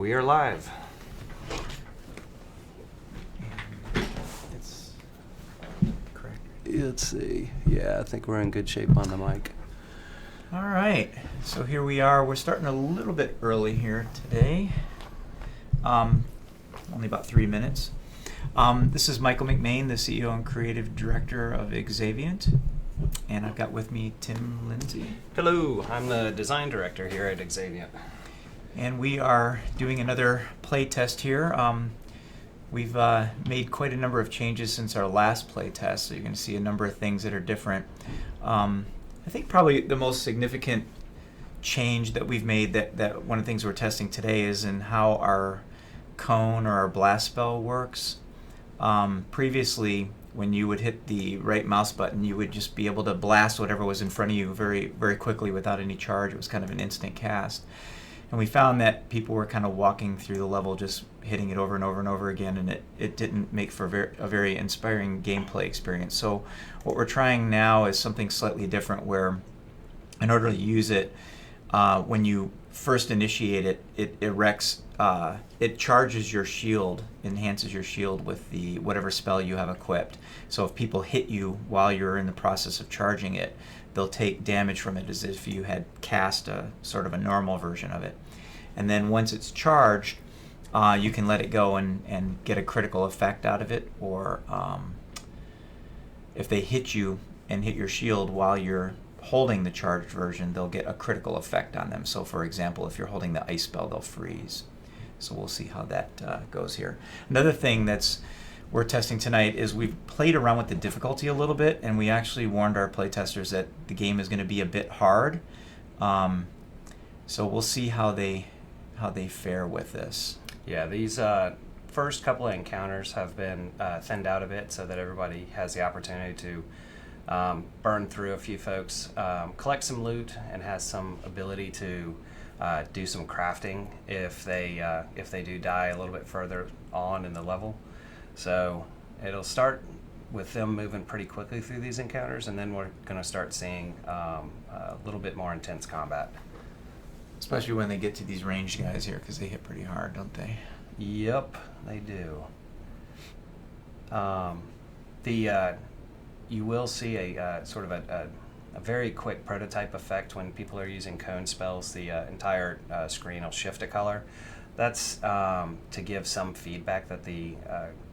We are live. It's correct. Let's see. Yeah, I think we're in good shape on the mic. All right, so here we are. We're starting a little bit early here today. Only about 3 minutes. This is Michael McMain, the CEO and Creative Director of Xaviant. And I've got with me Tim Lindsey. Hello, I'm the design director here at Xaviant. And we are doing another play test here. We've made quite a number of changes since our last play test, so you're going to see a number of things that are different. I think probably the most significant change that we've made, that one of the things we're testing today, is in how our cone or our blast spell works. Previously, when you would hit the right mouse button, you would just be able to blast whatever was in front of you very, very quickly without any charge. It was kind of an instant cast. And we found that people were kind of walking through the level just hitting it over and over and over again, and it didn't make for a very inspiring gameplay experience. So what we're trying now is something slightly different, where in order to use it, when you first initiate it, it charges your shield, enhances your shield with the whatever spell you have equipped. So if people hit you while you're in the process of charging it, they'll take damage from it as if you had cast a sort of a normal version of it. And then once it's charged, you can let it go and get a critical effect out of it, or if they hit you and hit your shield while you're holding the charged version, they'll get a critical effect on them. So for example, if you're holding the ice spell, they'll freeze. So we'll see how that goes here. Another thing we're testing tonight is we've played around with the difficulty a little bit, and we actually warned our playtesters that the game is going to be a bit hard. So we'll see how they fare with this. Yeah, these first couple of encounters have been thinned out a bit so that everybody has the opportunity to burn through a few folks, collect some loot, and has some ability to do some crafting if they do die a little bit further on in the level. So it'll start with them moving pretty quickly through these encounters, and then we're going to start seeing a little bit more intense combat. Especially when they get to these ranged guys here, because they hit pretty hard, don't they? Yep, they do. You will see a sort of a very quick prototype effect when people are using cone spells. The entire screen will shift a color. That's to give some feedback that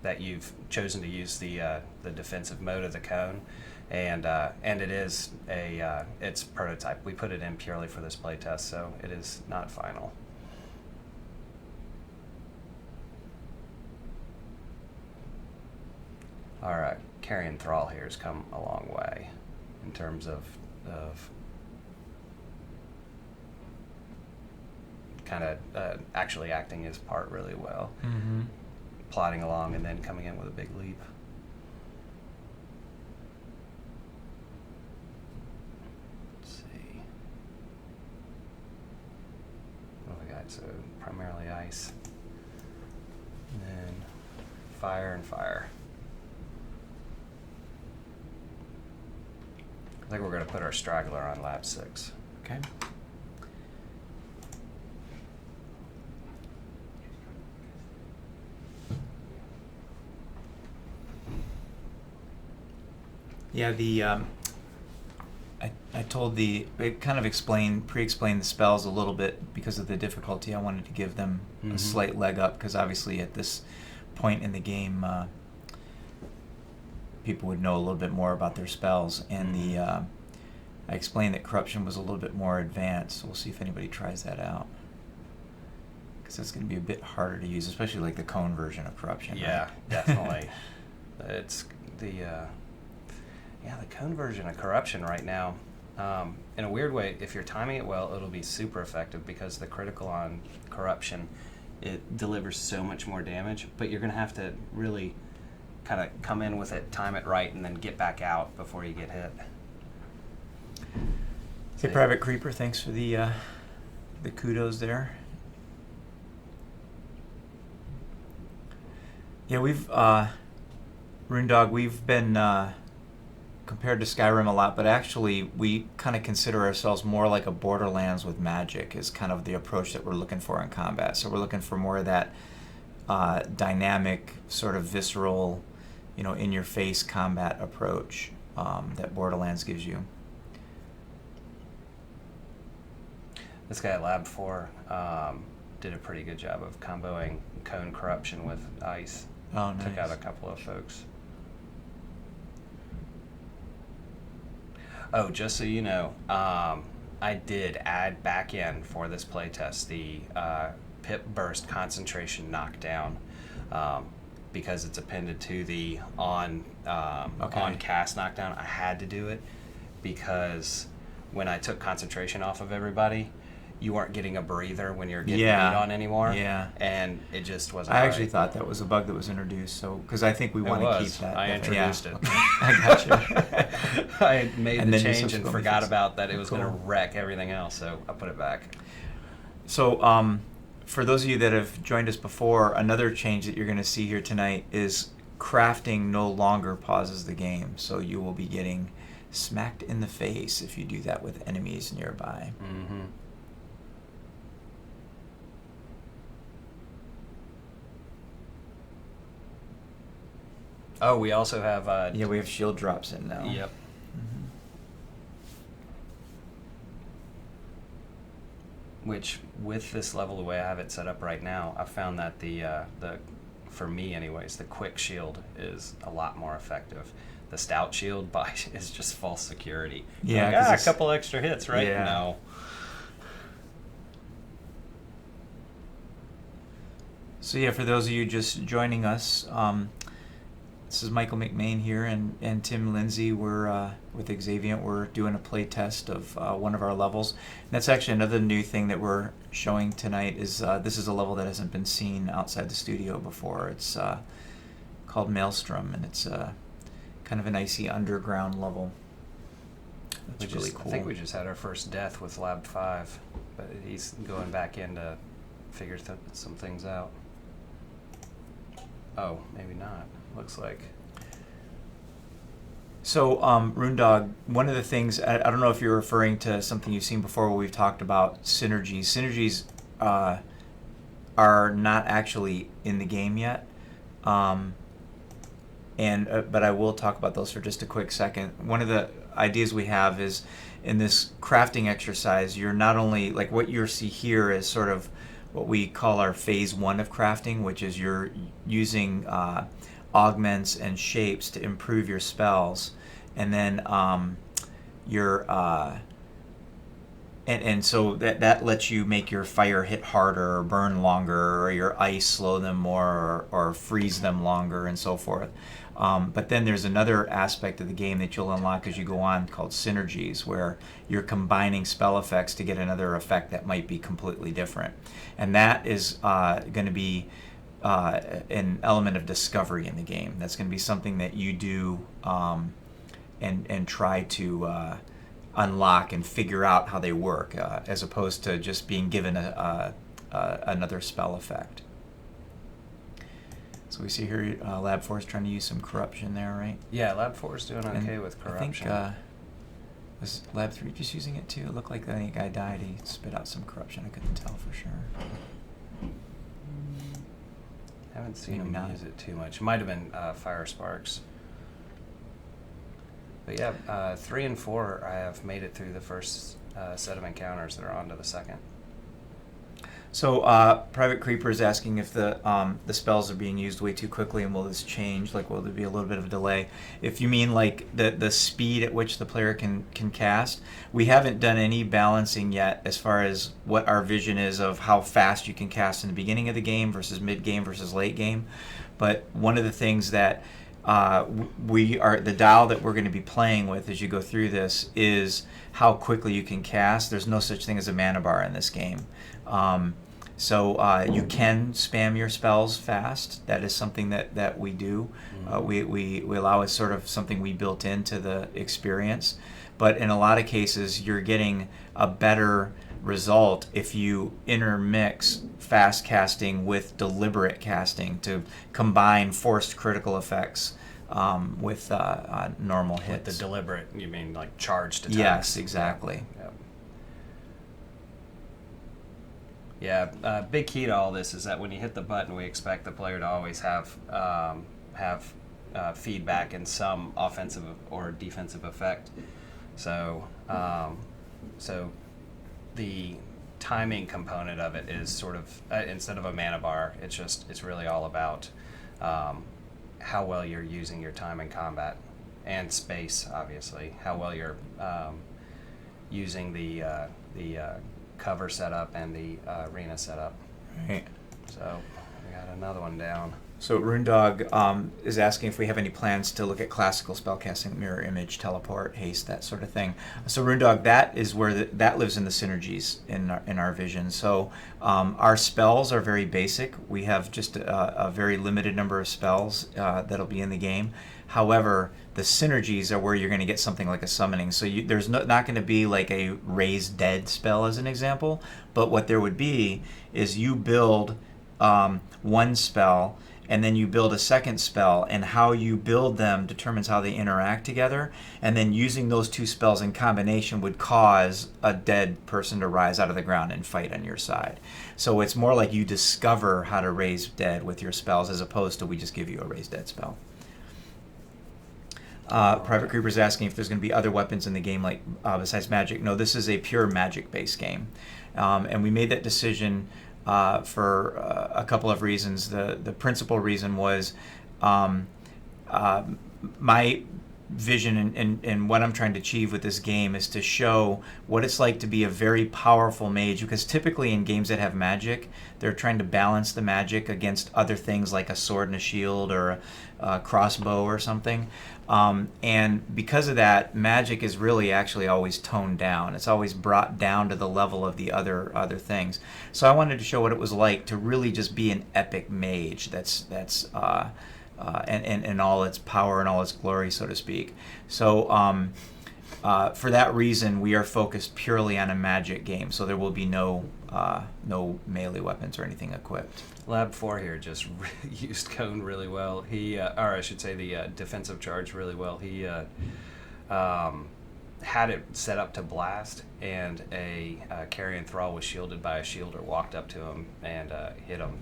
that you've chosen to use the defensive mode of the cone, and it is it's prototype. We put it in purely for this playtest, so it is not final. All right, Carrion Thrall here has come a long way in terms of kind of actually acting his part really well, plodding along and then coming in with a big leap. Let's see. What do we got? So primarily ice, and then fire and fire. I think we're going to put our straggler on lap 6. Okay. Yeah, I told it kind of pre-explained the spells a little bit because of the difficulty. I wanted to give them a slight leg up, because obviously at this point in the game, people would know a little bit more about their spells, and I explained that corruption was a little bit more advanced. So we'll see if anybody tries that out, because that's going to be a bit harder to use, especially like the cone version of corruption. Yeah, right? definitely. It's the cone version of corruption right now. In a weird way, if you're timing it well, it'll be super effective, because the critical on corruption, it delivers so much more damage. But you're going to have to really kind of come in with it, time it right, and then get back out before you get hit. Hey, Private Creeper, thanks for the kudos there. Yeah, we've Rune Dog, we've been compared to Skyrim a lot, but actually we kind of consider ourselves more like a Borderlands with magic is kind of the approach that we're looking for in combat. So we're looking for more of that dynamic, sort of visceral, in-your-face combat approach that Borderlands gives you. This guy at Lab 4 did a pretty good job of comboing Cone Corruption with Ice. Oh, nice. Took out a couple of folks. Oh, just so you know, I did add back in for this playtest the Pip Burst Concentration Knockdown because it's appended to the on cast knockdown. I had to do it because when I took concentration off of everybody, you weren't getting a breather when you're getting beat on anymore. Yeah. And it just wasn't I actually right. thought that was a bug that was introduced, so because I think we want to keep that. I introduced it. Okay. I got you. I made And the then you change and subsequently forgot fixed it. about that it was going to Cool. wreck everything else, so I put it back. So, for those of you that have joined us before, another change that you're going to see here tonight is crafting no longer pauses the game. So you will be getting smacked in the face if you do that with enemies nearby. Mm-hmm. Oh, we also have... Yeah, we have shield drops in now. Yep. Mhm. Which, with this level, the way I have it set up right now, I found that the for me anyways, the quick shield is a lot more effective. The stout shield is just false security. Yeah, Like, 'cause a couple extra hits, right? Yeah. No. So yeah, for those of you just joining us, this is Michael McMain here, and Tim Lindsey. We're with Xaviant. We're doing a play test of one of our levels. And that's actually another new thing that we're showing tonight. Is this is a level that hasn't been seen outside the studio before. It's called Maelstrom, and it's kind of an icy underground level. That's really cool. I think we just had our first death with Lab 5, but he's going back in to figure some things out. Oh, maybe not. Looks like. So, Runedog, one of the things, I don't know if you're referring to something you've seen before where we've talked about synergies. Synergies are not actually in the game yet. But I will talk about those for just a quick second. One of the ideas we have is in this crafting exercise, you're not only, like what you see here is sort of what we call our phase 1 of crafting, which is you're using augments and shapes to improve your spells, and then so that lets you make your fire hit harder or burn longer, or your ice slow them more, or freeze them longer, and so forth. But then there's another aspect of the game that you'll unlock as you go on called synergies, where you're combining spell effects to get another effect that might be completely different. And that is going to be an element of discovery in the game. That's going to be something that you do and try to unlock and figure out how they work, as opposed to just being given another spell effect. So we see here Lab 4 is trying to use some corruption there, right? Yeah, Lab 4 is doing okay And with corruption. I think, was Lab 3 just using it too? It looked like the guy died. He spit out some corruption. I couldn't tell for sure. Haven't seen Maybe him not. use it too much. Might have been Fire Sparks. But yeah, 3 and 4, I have made it through the first set of encounters that are on to the second. So, Private Creeper is asking if the spells are being used way too quickly, and will this change? Like, will there be a little bit of a delay? If you mean like the speed at which the player can cast, we haven't done any balancing yet as far as what our vision is of how fast you can cast in the beginning of the game versus mid-game versus late game. But one of the things that the dial that we're going to be playing with as you go through this is how quickly you can cast. There's no such thing as a mana bar in this game. So you can spam your spells fast. That is something that we do. We allow it, sort of something we built into the experience. But in a lot of cases, you're getting a better result if you intermix fast casting with deliberate casting to combine forced critical effects with normal With hits. the deliberate, you mean like charged attacks? Yes, exactly. Yep. Yeah, big key to all this is that when you hit the button, we expect the player to always have feedback in some offensive or defensive effect. So, so the timing component of it is sort of instead of a mana bar, it's really all about how well you're using your time in combat and space. Obviously, how well you're using the cover setup and the arena setup. Right. So we got another one down. So Runedog is asking if we have any plans to look at classical spellcasting, mirror image, teleport, haste, that sort of thing. So Runedog, that is where that lives in the synergies in our vision. So our spells are very basic. We have just a very limited number of spells that'll be in the game. However, the synergies are where you're going to get something like a summoning. So there's not going to be like a raise dead spell as an example, but what there would be is you build one spell, and then you build a second spell, and how you build them determines how they interact together, and then using those two spells in combination would cause a dead person to rise out of the ground and fight on your side. So it's more like you discover how to raise dead with your spells as opposed to we just give you a raise dead spell. Private Creeper's asking if there's going to be other weapons in the game like besides magic. No, this is a pure magic-based game, and we made that decision for a couple of reasons. The principal reason was my vision and what I'm trying to achieve with this game is to show what it's like to be a very powerful mage, because typically in games that have magic, they're trying to balance the magic against other things like a sword and a shield or a crossbow or something. And because of that, magic is really actually always toned down. It's always brought down to the level of the other things. So I wanted to show what it was like to really just be an epic mage that's and all its power and all its glory, so to speak. So for that reason, we are focused purely on a magic game. So there will be no melee weapons or anything equipped. Lab 4 here just used Cone really well. He, or I should say the defensive charge really well. He had it set up to blast, and a carrion thrall was shielded by a shielder, walked up to him and hit him,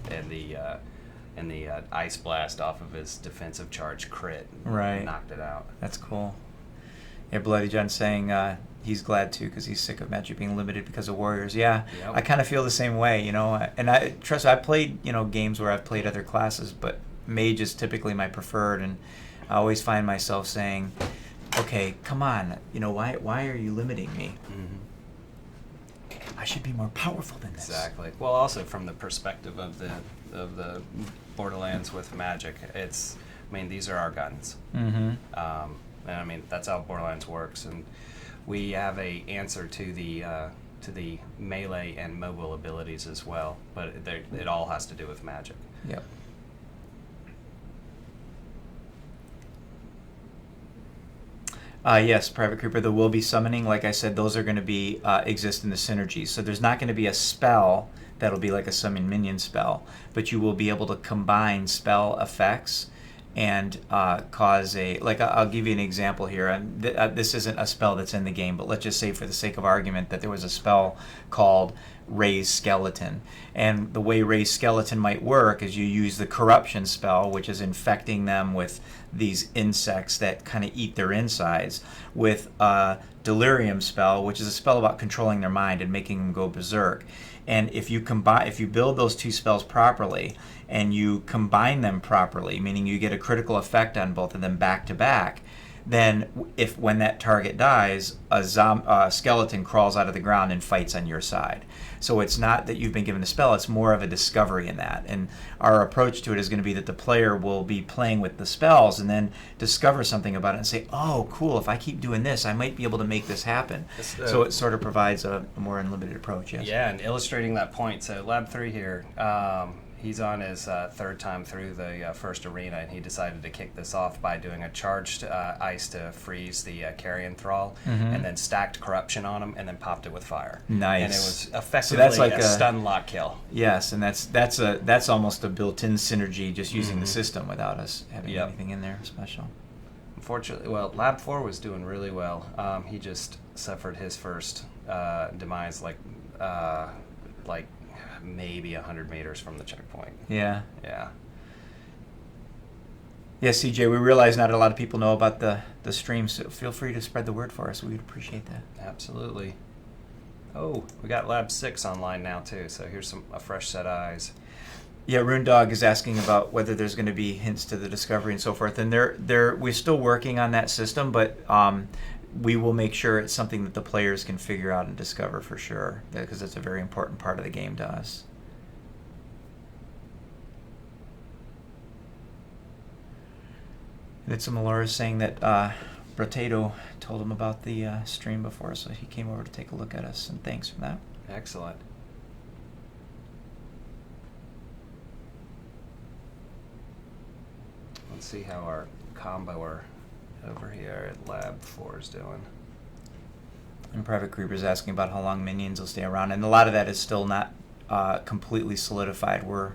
and the ice blast off of his defensive charge crit. Right. Knocked it out. That's cool. Yeah, Bloody John saying he's glad too because he's sick of magic being limited because of warriors. Yeah, Yep. I kind of feel the same way, And I trust I played games where I've played other classes, but mage is typically my preferred, and I always find myself saying, "Okay, come on, why are you limiting me? Mm-hmm. I should be more powerful than this." Exactly. Well, also from the perspective of the Borderlands with magic, these are our guns. Mm-hmm. And that's how Borderlands works, and we have a answer to the melee and mobile abilities as well, but it all has to do with magic. Yep. Yes, Private Creeper, there will be summoning. Like I said, those are going to be exist in the synergies. So there's not going to be a spell that'll be like a summon minion spell, but you will be able to combine spell effects and cause I'll give you an example here. This isn't a spell that's in the game, but let's just say for the sake of argument that there was a spell called Raise Skeleton. And the way Raise Skeleton might work is you use the corruption spell, which is infecting them with these insects that kind of eat their insides, with a delirium spell, which is a spell about controlling their mind and making them go berserk. And if you build those two spells properly and you combine them properly, meaning you get a critical effect on both of them back to back, then when that target dies, a skeleton crawls out of the ground and fights on your side. So it's not that you've been given a spell, it's more of a discovery in that. And our approach to it is going to be that the player will be playing with the spells and then discover something about it and say, oh, cool, if I keep doing this, I might be able to make this happen. So it sort of provides a more unlimited approach, yes. Yeah, and illustrating that point, so Lab 3 here, He's on his third time through the first arena, and he decided to kick this off by doing a charged ice to freeze the carrion thrall, and then stacked corruption on him, and then popped it with fire. Nice. And it was effectively that's like a stun lock kill. Yes, and that's almost a built-in synergy, just using the system without us having anything in there special. Unfortunately, well, Lab 4 was doing really well. He just suffered his first demise, like maybe 100 meters from the checkpoint. Yeah. Yeah. Yeah, CJ, we realize not a lot of people know about the stream, so feel free to spread the word for us. We'd appreciate that. Absolutely. Oh, we got Lab 6 online now, too, so here's a fresh set of eyes. Yeah, Rune Dog is asking about whether there's going to be hints to the discovery and so forth, and we're still working on that system, but we will make sure it's something that the players can figure out and discover for sure, because it's a very important part of the game to us. It's Melora saying that Bratato told him about the stream before, so he came over to take a look at us, and thanks for that. Excellent. Let's see how our comboer over here at Lab 4 is doing. And Private Creeper's asking about how long minions will stay around, and a lot of that is still not completely solidified. We're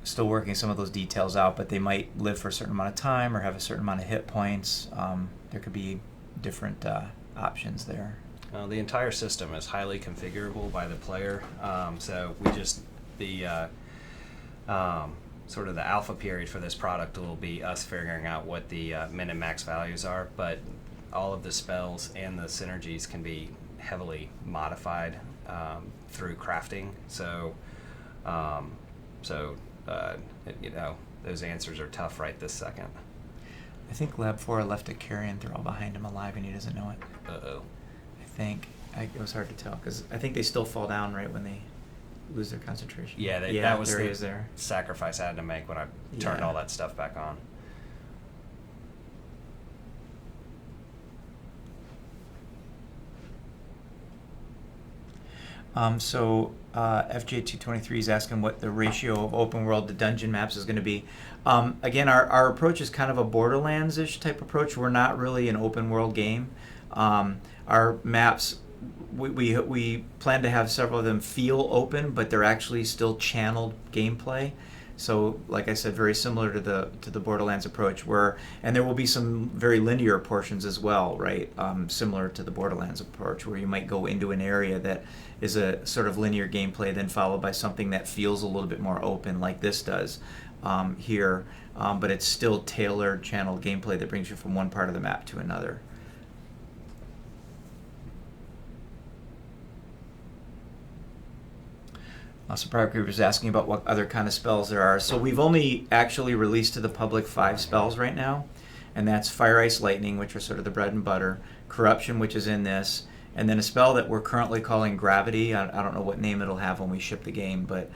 still working some of those details out, but they might live for a certain amount of time or have a certain amount of hit points. There could be different options there. The entire system is highly configurable by the player, so we just sort of the alpha period for this product will be us figuring out what the min and max values are, but all of the spells and the synergies can be heavily modified through crafting. So, those answers are tough right this second. I think Lab 4 left a carrion thrall behind him alive and he doesn't know it. Uh-oh. I think. It was hard to tell because I think they still fall down right when they lose their concentration. Yeah, that was the sacrifice I had to make when I turned all that stuff back on. FJ223 is asking what the ratio of open world to dungeon maps is going to be. Again, our approach is kind of a Borderlands-ish type approach. We're not really an open world game. Our maps, we plan to have several of them feel open, but they're actually still channeled gameplay. So, like I said, very similar to the Borderlands approach, and there will be some very linear portions as well, right? Similar to the Borderlands approach, where you might go into an area that is a sort of linear gameplay, then followed by something that feels a little bit more open, like this does here. But it's still tailored, channeled gameplay that brings you from one part of the map to another. So Private Group is asking about what other kind of spells there are. So we've only actually released to the public 5 spells right now, and that's Fire, Ice, Lightning, which are sort of the bread and butter, Corruption, which is in this, and then a spell that we're currently calling Gravity. I don't know what name it'll have when we ship the game, but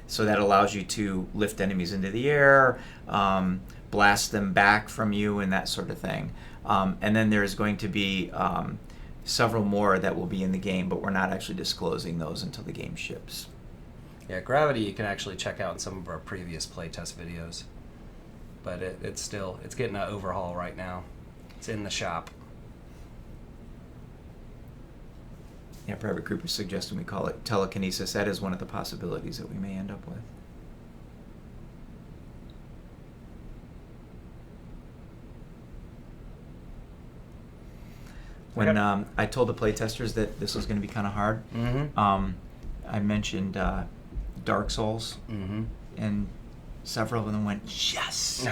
so that allows you to lift enemies into the air, blast them back from you, and that sort of thing. And then there's going to be several more that will be in the game, but we're not actually disclosing those until the game ships. Yeah, Gravity you can actually check out in some of our previous playtest videos, but it's getting an overhaul right now. It's in the shop. Yeah, Private Group is suggesting we call it telekinesis. That is one of the possibilities that we may end up with. When I told the playtesters that this was going to be kind of hard, I mentioned Dark Souls, and several of them went, yes!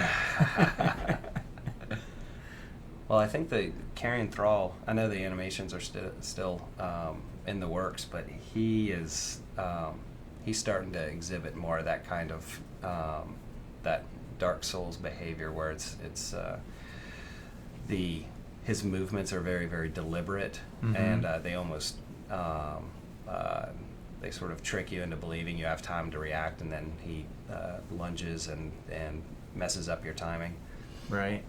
Well, I think the Carrion Thrall, I know the animations are still in the works, but he's starting to exhibit more of that kind of that Dark Souls behavior where his movements are very, very deliberate, and they almost they sort of trick you into believing you have time to react, and then he lunges and messes up your timing. Right.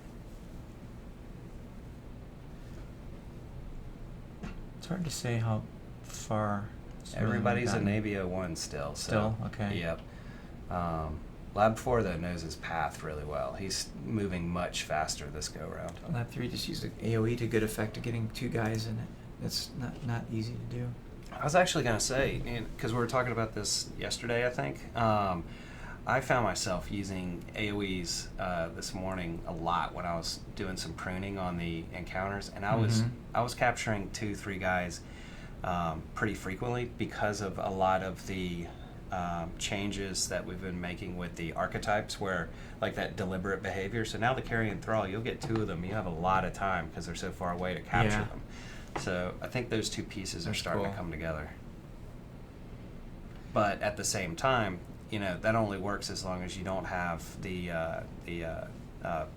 It's hard to say how far Everybody's a Navy 01 still. So, Still? Okay. Yep. Lab 4, though, knows his path really well. He's moving much faster this go-round. Lab 3 just used AoE to good effect of getting 2 guys in it. It's not easy to do. I was actually going to say, because we were talking about this yesterday, I think, I found myself using AoEs this morning a lot when I was doing some pruning on the encounters, and I was capturing 2-3 guys pretty frequently because of a lot of the changes that we've been making with the archetypes, where like that deliberate behavior. So now the carrion thrall, you'll get 2 of them. You have a lot of time because they're so far away to capture them. So I think those 2 pieces are starting to come together. But at the same time, that only works as long as you don't have the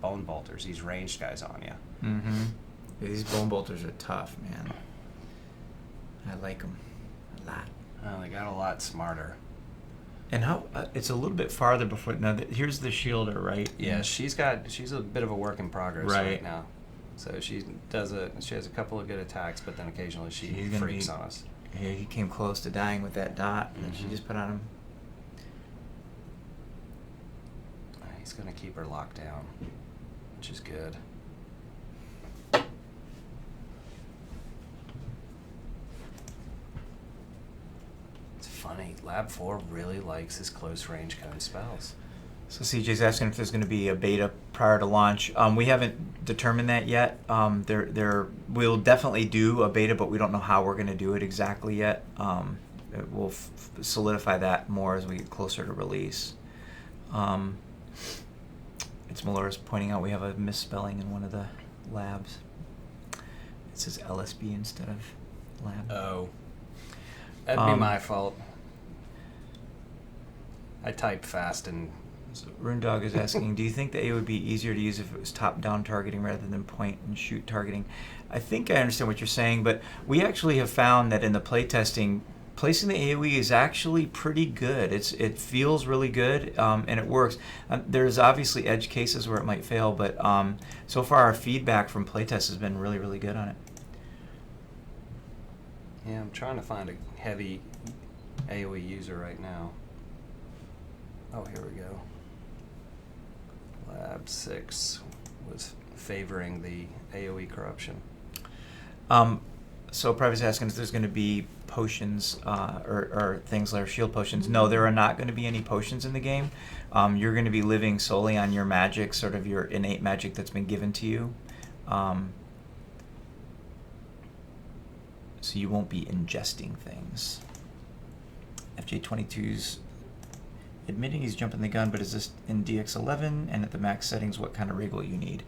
bone bolters, these ranged guys on you. Mm-hmm. Yeah, these bone bolters are tough, man. I like them a lot. They got a lot smarter. And how it's a little bit farther before. Now, here's the shielder, right? Yeah, she's a bit of a work in progress right now. So she has a couple of good attacks, but then occasionally she freaks on us. Yeah, he came close to dying with that dot, and then she just put on him. He's going to keep her locked down, which is good. It's funny, Lab 4 really likes his close range cone spells. So CJ's asking if there's going to be a beta prior to launch. We haven't determined that yet. We'll definitely do a beta, but we don't know how we're going to do it exactly yet. We'll solidify that more as we get closer to release. It's Melora's pointing out we have a misspelling in one of the labs. It says LSB instead of lab. Oh. That'd be my fault. I type fast and... So Runedog is asking, do you think the A would be easier to use if it was top-down targeting rather than point-and-shoot targeting? I think I understand what you're saying, but we actually have found that in the playtesting, placing the AoE is actually pretty good. It feels really good, and it works. There's obviously edge cases where it might fail, but so far our feedback from playtests has been really, really good on it. Yeah, I'm trying to find a heavy AoE user right now. Oh, here we go. Lab 6 was favoring the AoE corruption. So Private's asking if there's going to be potions or things like shield potions. No, there are not going to be any potions in the game. You're going to be living solely on your magic, sort of your innate magic that's been given to you. So you won't be ingesting things. FJ22's admitting he's jumping the gun, but is this in DX11 and at the max settings? What kind of rig will you need?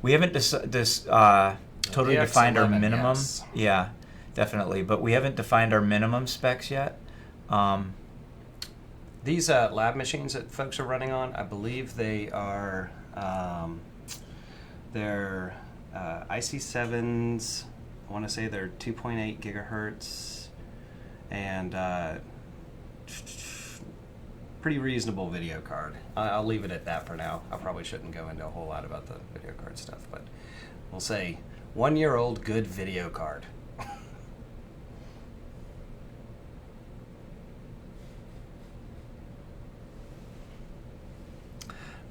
We haven't totally defined our minimum. Yes. Yeah, definitely, but we haven't defined our minimum specs yet. These lab machines that folks are running on, I believe they are they're IC7s. I want to say they're 2.8 gigahertz and pretty reasonable video card. I'll leave it at that for now. I probably shouldn't go into a whole lot about the video card stuff, but we'll say 1-year-old good video card.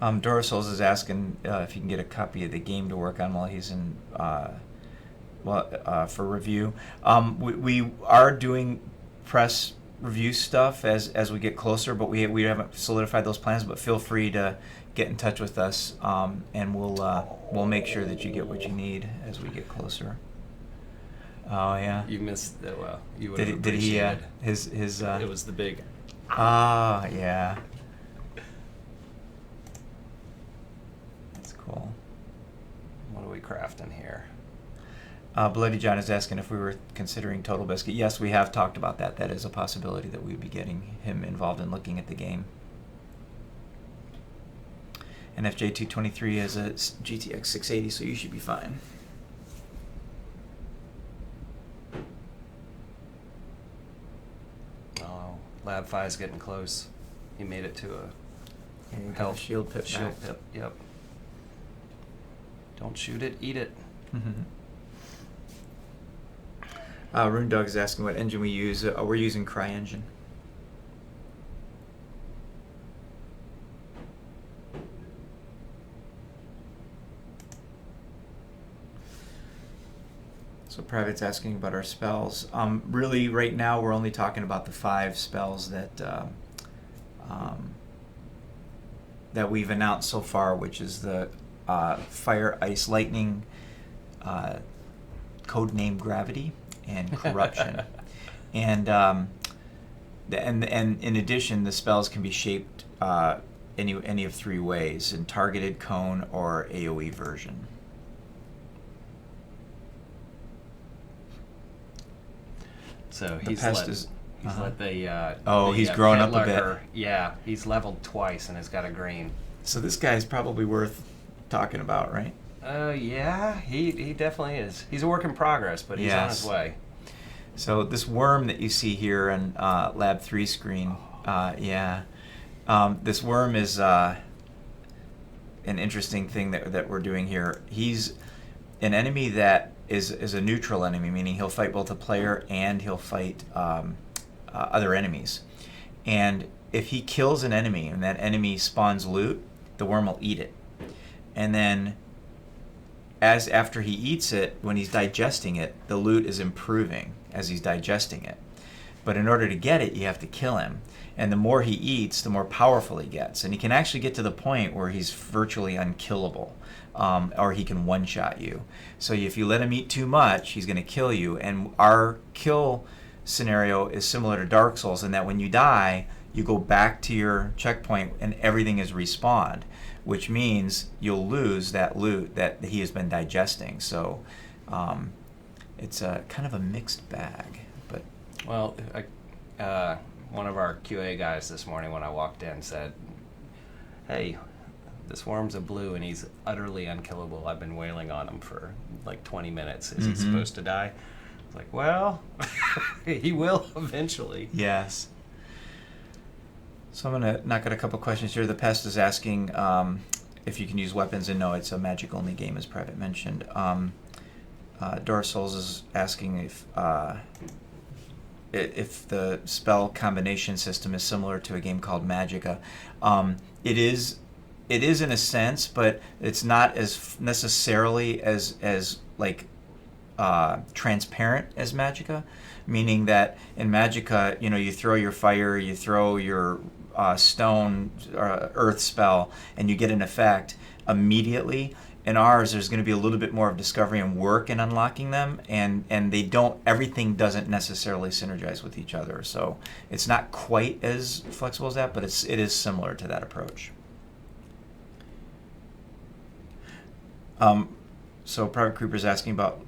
Dorasouls is asking if you can get a copy of the game to work on while he's in for review. We are doing press review stuff as we get closer, but we haven't solidified those plans. But feel free to get in touch with us, and we'll make sure that you get what you need as we get closer. Oh yeah. You missed that. Well, you would did he? His. It was the big. Ah, yeah. That's cool. What are we crafting here? Bloody John is asking if we were considering Total Biscuit. Yes, we have talked about that. That is a possibility that we'd be getting him involved in looking at the game. And FJ223 has a GTX 680, so you should be fine. Oh, Lab 5 is getting close. He made it to a health shield pip. Yep. Don't shoot it, eat it. Rune Dog is asking what engine we use. We're using CryEngine. So Private's asking about our spells. Really, right now we're only talking about the 5 spells that that we've announced so far, which is the Fire, Ice, Lightning, codename Gravity, and Corruption. And in addition, the spells can be shaped any of 3 ways: in targeted, cone, or AoE version. So The he's pest let, is. he's let the he's grown up a bit. Lurker- Yeah, he's leveled twice and has got a green. So this guy's probably worth talking about, right? Yeah, he definitely is. He's a work in progress, but he's on his way. So this worm that you see here in Lab 3 screen, this worm is an interesting thing that we're doing here. He's an enemy that is a neutral enemy, meaning he'll fight both a player and he'll fight other enemies. And if he kills an enemy and that enemy spawns loot, the worm will eat it. And then after he eats it, when he's digesting it, the loot is improving as he's digesting it. But in order to get it, you have to kill him. And the more he eats, the more powerful he gets. And he can actually get to the point where he's virtually unkillable, or he can one-shot you. So if you let him eat too much, he's going to kill you. And our kill scenario is similar to Dark Souls in that when you die, you go back to your checkpoint and everything is respawned, which means you'll lose that loot that he has been digesting. So it's a kind of a mixed bag. But Well, one of our QA guys this morning when I walked in said, "Hey, this worm's a blue and he's utterly unkillable. I've been wailing on him for like 20 minutes. Is he supposed to die?" It's like, well, he will eventually. yes. So I'm going to knock out a couple questions here. The Pest is asking if you can use weapons, and no, it's a magic-only game, as Private mentioned. Dark Souls is asking if the spell combination system is similar to a game called Magicka. It is in a sense, but it's not as necessarily as like transparent as Magicka, meaning that in Magicka, you throw your fire, you throw your stone earth spell, and you get an effect immediately. In ours, there's going to be a little bit more of discovery and work in unlocking them, and everything doesn't necessarily synergize with each other. So it's not quite as flexible as that, but it is similar to that approach. So Private Creeper's asking about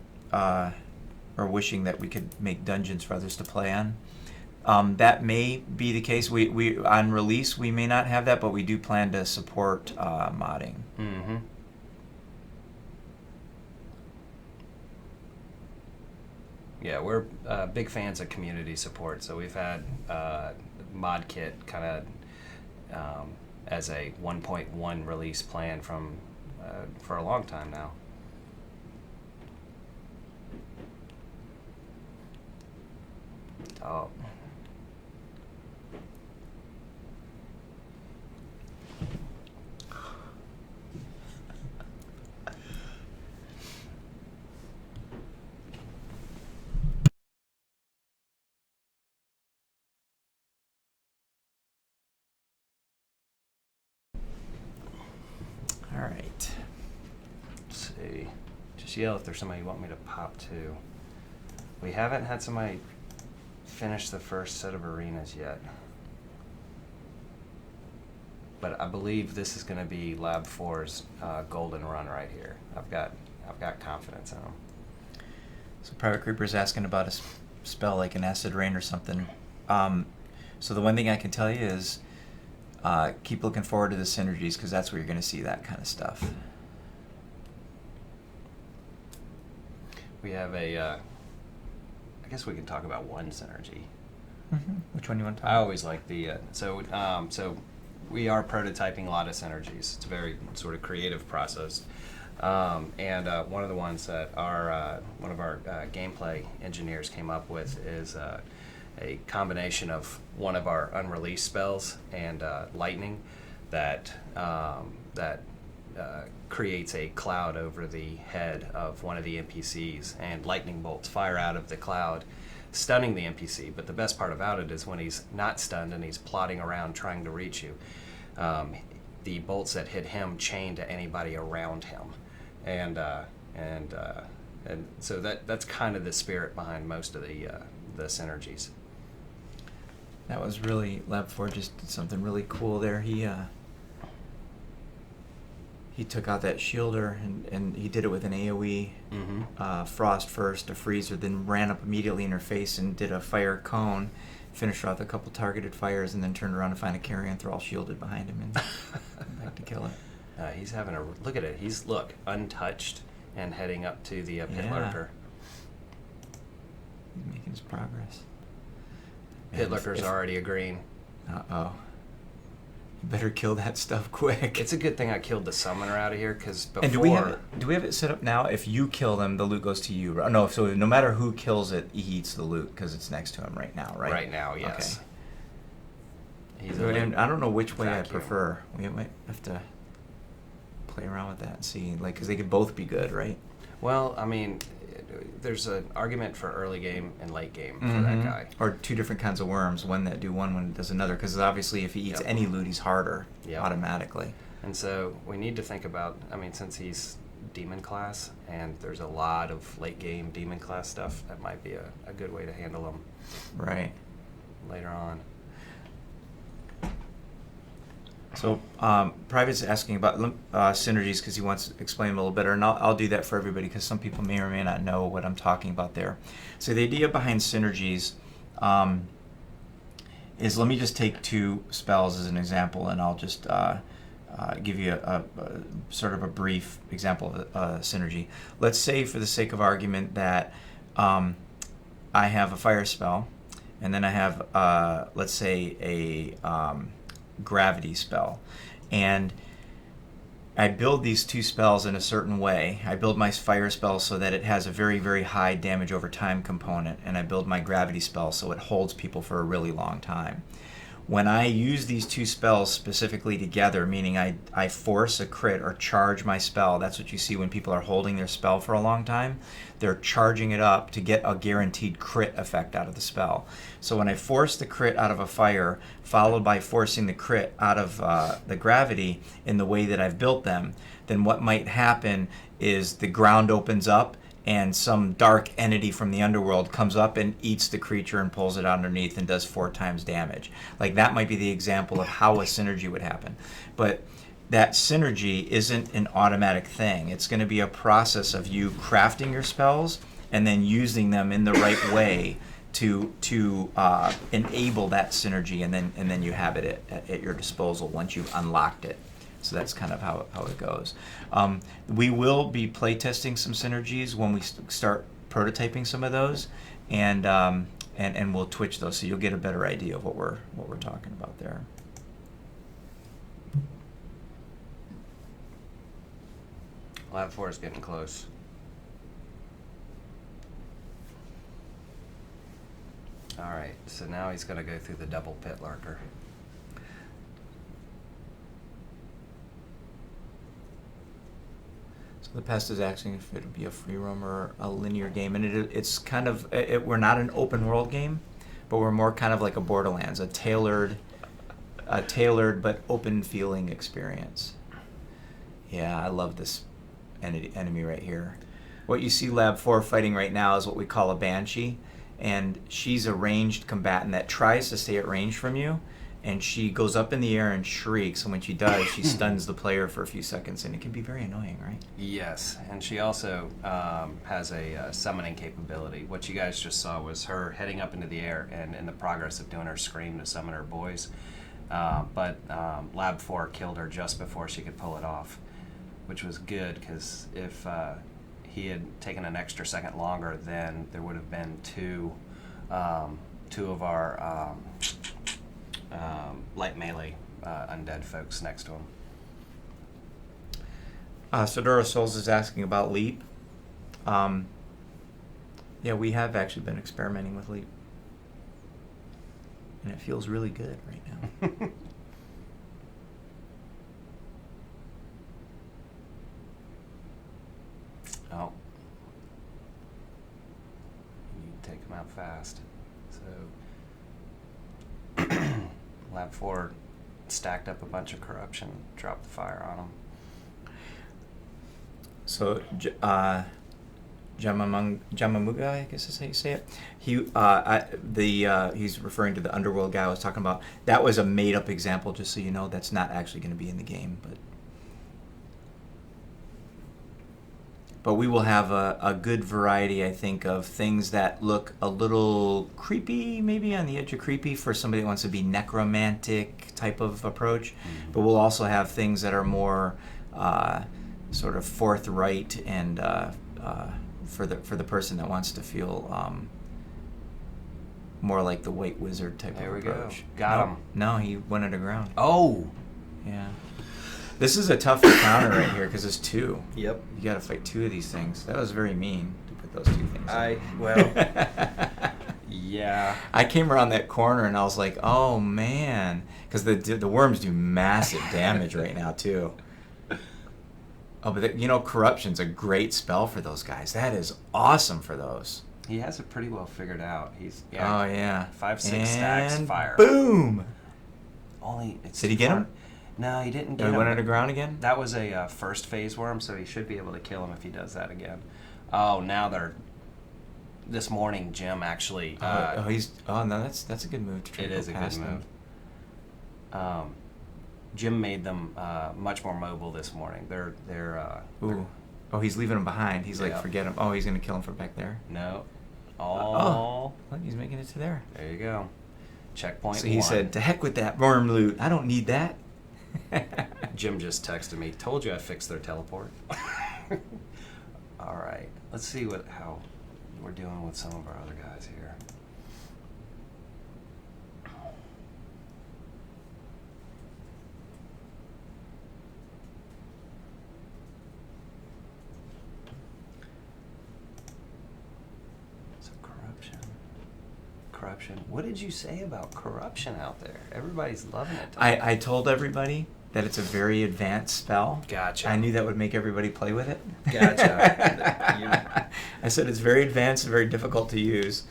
or wishing that we could make dungeons for others to play on. That may be the case. We on release we may not have that, but we do plan to support modding. Mm-hmm. Yeah, we're big fans of community support, so we've had ModKit kind of as a 1.1 release plan for a long time now. Oh. All right. Let's see. Just yell if there's somebody you want me to pop to. We haven't had somebody finish the first set of arenas yet. But I believe this is going to be Lab 4's golden run right here. I've got confidence in them. So Private Creeper's asking about a spell like an Acid Rain or something. So the one thing I can tell you is keep looking forward to the synergies, because that's where you're going to see that kind of stuff. We have I guess we can talk about one synergy. Which one do you want to talk I about? always like the so we are prototyping a lot of synergies. It's a very sort of creative process. And one of the ones that one of our gameplay engineers came up with is a combination of one of our unreleased spells and lightning that creates a cloud over the head of one of the NPCs, and lightning bolts fire out of the cloud, stunning the NPC. But the best part about it is when he's not stunned and he's plodding around trying to reach you, the bolts that hit him chain to anybody around him, and so that's kind of the spirit behind most of the synergies. That was really, Lab 4 just did something really cool there. He took out that shielder and he did it with an AoE frost first, a freezer, then ran up immediately in her face and did a fire cone, finished her off with a couple targeted fires, and then turned around to find a carrion throw all shielded behind him and went back to kill it. He's having a look at it. He's untouched and heading up to the pit lurker. He's making his progress. Pit lurker's already agreeing. Uh-oh. You better kill that stuff quick. It's a good thing I killed the summoner out of here, because before... And do we have it set up now? If you kill them, the loot goes to you. No, so no matter who kills it, he eats the loot because it's next to him right now, right? Right now, yes. Okay. And I don't know which way I prefer. We might have to play around with that and see, like, because they could both be good, right? Well, I mean, there's an argument for early game and late game for that guy. Or two different kinds of worms, one that do one that does another, because obviously if he eats any loot, he's harder automatically. And so we need to think about, I mean, since he's demon class, and there's a lot of late game demon class stuff, that might be a good way to handle him later on. So Private's asking about synergies because he wants to explain them a little better, and I'll do that for everybody because some people may or may not know what I'm talking about there. So the idea behind synergies is, let me just take two spells as an example, and I'll just give you a sort of a brief example of a synergy. Let's say, for the sake of argument, that I have a fire spell, and then I have, let's say, a gravity spell, and I build these two spells in a certain way. I build my fire spell so that it has a very, very high damage over time component, and I build my gravity spell so it holds people for a really long time. When I use these two spells specifically together, meaning I force a crit or charge my spell, that's what you see when people are holding their spell for a long time. They're charging it up to get a guaranteed crit effect out of the spell. So when I force the crit out of a fire, followed by forcing the crit out of the gravity in the way that I've built them, then what might happen is the ground opens up and some dark entity from the underworld comes up and eats the creature and pulls it underneath and does 4 times damage. Like, that might be the example of how a synergy would happen. But that synergy isn't an automatic thing. It's going to be a process of you crafting your spells and then using them in the right way to enable that synergy, and then you have it at your disposal once you've unlocked it. So that's kind of how it goes. We will be playtesting some synergies when we start prototyping some of those, and we'll Twitch those, so you'll get a better idea of what we're talking about there. Lab 4 is getting close. All right, so now he's going to go through the double pit lurker. The Pest is asking if it would be a free roam or a linear game, and it's kind of we're not an open world game, but we're more kind of like a Borderlands, a tailored but open feeling experience. Yeah, I love this enemy right here. What you see Lab 4 fighting right now is what we call a Banshee, and she's a ranged combatant that tries to stay at range from you, and she goes up in the air and shrieks, and when she does, she stuns the player for a few seconds, and it can be very annoying, right? Yes, and she also has a summoning capability. What you guys just saw was her heading up into the air and in the progress of doing her scream to summon her boys, but Lab 4 killed her just before she could pull it off, which was good, because if he had taken an extra second longer, then there would have been two of our light melee undead folks next to him. Sodora Souls is asking about Leap. Yeah, we have actually been experimenting with Leap. And it feels really good right now. Oh. You take them out fast. So, Lab 4 stacked up a bunch of corruption, dropped the fire on them. So, Jamamuga, I guess is how you say it. He's referring to the underworld guy I was talking about. That was a made-up example, just so you know. That's not actually going to be in the game, but we will have a good variety, I think, of things that look a little creepy, maybe on the edge of creepy for somebody that wants to be necromantic type of approach. Mm-hmm. But we'll also have things that are more sort of forthright and for the person that wants to feel more like the White Wizard type of approach. There we go. Got him. No, he went underground. Oh! Yeah. This is a tough encounter right here because it's 2. Yep. You got to fight 2 of these things. That was very mean to put those 2 things Yeah. I came around that corner and I was like, oh man, because the worms do massive damage right now too. Oh, but corruption's a great spell for those guys. That is awesome for those. He has it pretty well figured out. He's Oh yeah. 5-6 stacks fire. Boom. Did he get him? No, he didn't get him. He went underground again? That was a first phase worm, so he should be able to kill him if he does that again. Oh, now this morning, Jim actually. No, that's a good move to try to go past them. It is a good move. Jim made them much more mobile this morning. Ooh. Oh, he's leaving them behind. He's like, forget him. Oh, he's gonna kill him from back there. No. Look, he's making it to there. There you go. Checkpoint. So he said, "To heck with that worm loot. I don't need that." Jim just texted me. Told you I fixed their teleport. All right. Let's see how we're doing with some of our other guys here. So corruption. What did you say about corruption out there? Everybody's loving it. I told everybody that it's a very advanced spell. Gotcha. I knew that would make everybody play with it. Gotcha. I said it's very advanced and very difficult to use.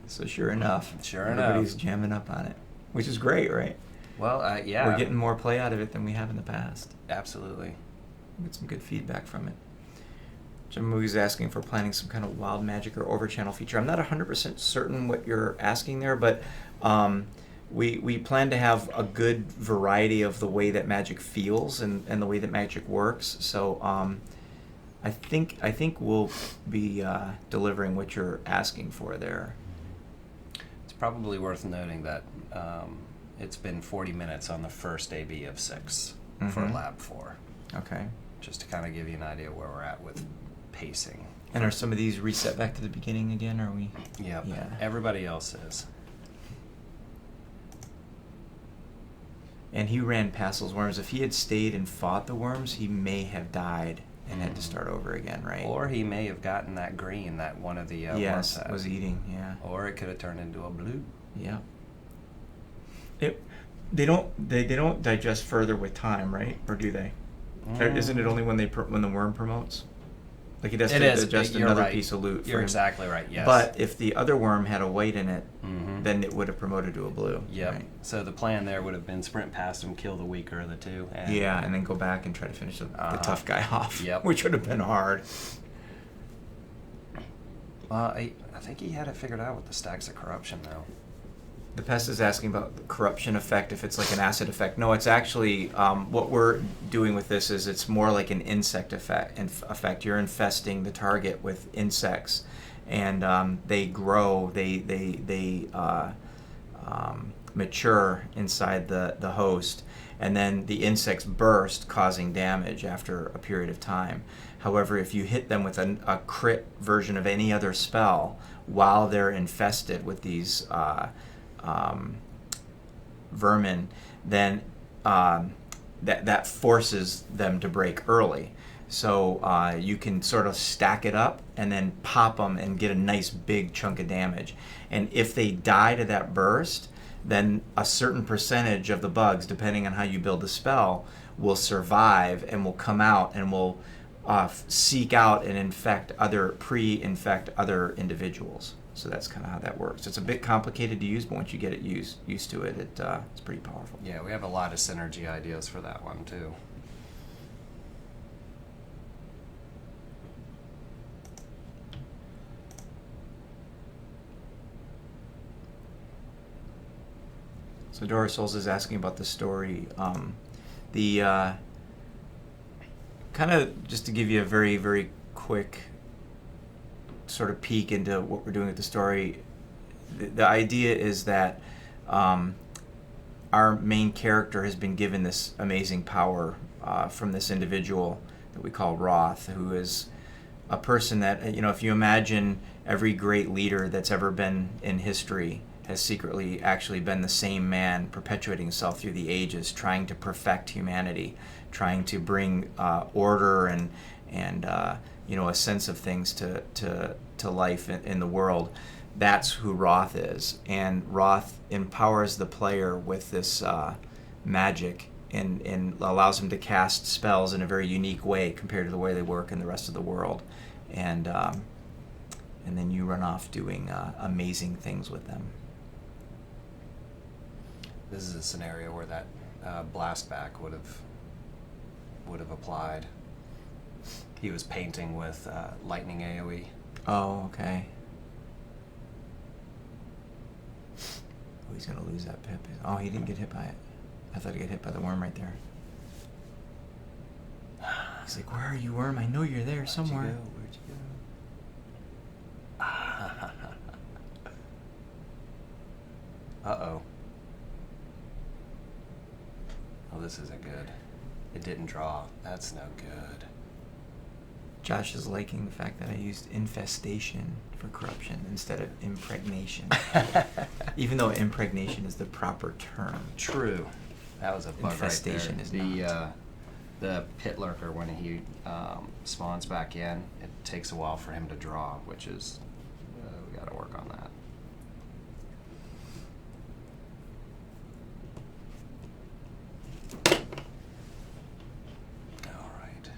So sure enough, everybody's jamming up on it, which is great, right? Well, yeah. We're getting more play out of it than we have in the past. Absolutely. We get some good feedback from it. Jim Moogie's asking for planning some kind of wild magic or overchannel feature. I'm not 100% certain what you're asking there, but we plan to have a good variety of the way that magic feels and the way that magic works. So I think we'll be delivering what you're asking for there. It's probably worth noting that it's been 40 minutes on the first AB of 6 for Lab 4. Okay. Just to kind of give you an idea where we're at with pacing. And are some of these reset back to the beginning again? Are we? Yep. Yeah. Everybody else is. And he ran past those worms. If he had stayed and fought the worms, he may have died and had to start over again, right? Or he may have gotten that green that one of the yes, worms had. was eating, yeah. Or it could have turned into a blue. Yeah. They don't digest further with time, right? Or do they? Isn't it only when the worm promotes? Like it has to digest another piece of loot. You're exactly right. Yes. But if the other worm had a white in it, then it would have promoted to a blue. Yep. Right? So the plan there would have been sprint past him, kill the weaker of the two. And and then go back and try to finish the tough guy off. Yep. Which would have been hard. I think he had it figured out with the stacks of corruption, though. The pest is asking about the corruption effect, if it's like an acid effect. No, it's actually, what we're doing with this is it's more like an insect effect. You're infesting the target with insects, and they grow, they mature inside the host, and then the insects burst, causing damage after a period of time. However, if you hit them with a crit version of any other spell while they're infested with these vermin, then that forces them to break early. So you can sort of stack it up and then pop them and get a nice big chunk of damage. And if they die to that burst, then a certain percentage of the bugs, depending on how you build the spell, will survive and will come out and will seek out and pre-infect other individuals. So that's kind of how that works. It's a bit complicated to use, but once you get it used to it, it's pretty powerful. Yeah, we have a lot of synergy ideas for that one too. So Dora Souls is asking about the story. Kind of just to give you a very, very quick sort of peek into what we're doing with the story, the idea is that our main character has been given this amazing power from this individual that we call Roth, who is a person that, if you imagine every great leader that's ever been in history has secretly actually been the same man perpetuating himself through the ages, trying to perfect humanity, trying to bring order and a sense of things to life in the world. That's who Roth is, and Roth empowers the player with this magic and allows him to cast spells in a very unique way compared to the way they work in the rest of the world, and then you run off doing amazing things with them. This is a scenario where that blast back would have applied. He was painting with lightning AoE. Oh, okay. Oh, he's gonna lose that pip. Oh, he didn't get hit by it. I thought he got hit by the worm right there. He's like, "Where are you, worm? I know you're there somewhere." Where'd you go? Uh-oh. Oh, this isn't good. It didn't draw. That's no good. Josh is liking the fact that I used infestation for corruption instead of impregnation. Even though impregnation is the proper term. True. That was a bug Infestation right there. is not. The pit lurker, when he spawns back in, it takes a while for him to draw, which is we got to work on that. All right.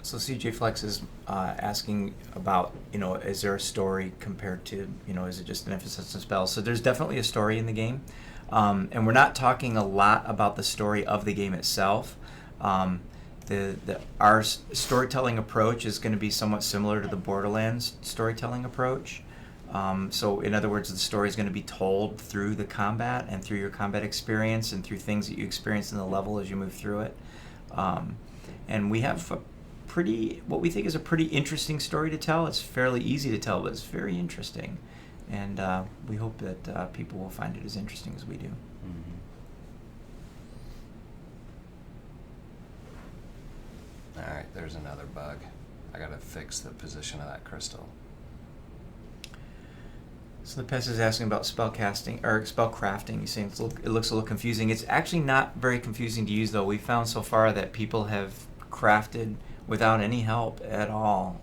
So CJ Flex is asking about, is there a story compared to, is it just an emphasis on spells? So there's definitely a story in the game. And we're not talking a lot about the story of the game itself. Our storytelling approach is going to be somewhat similar to the Borderlands storytelling approach. So in other words, the story is going to be told through the combat and through your combat experience and through things that you experience in the level as you move through it. And we have what we think is a pretty interesting story to tell. It's fairly easy to tell, but it's very interesting. And we hope that people will find it as interesting as we do. Mm-hmm. All right, there's another bug. I got to fix the position of that crystal. So the pest is asking about spell casting or spell crafting. He's saying it looks a little confusing. It's actually not very confusing to use, though. We found so far that people have crafted without any help at all,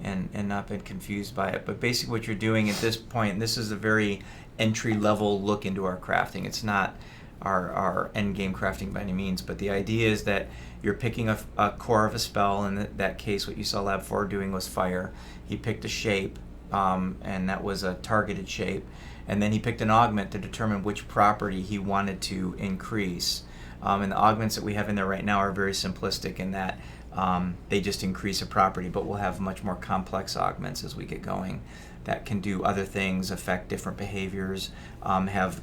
and not been confused by it. But basically what you're doing at this point, this is a very entry-level look into our crafting. It's not our end-game crafting by any means, but the idea is that you're picking a core of a spell. In that case, what you saw Lab 4 doing was fire. He picked a shape, and that was a targeted shape. And then he picked an augment to determine which property he wanted to increase. And the augments that we have in there right now are very simplistic in that they just increase a property, but we'll have much more complex augments as we get going that can do other things, affect different behaviors, have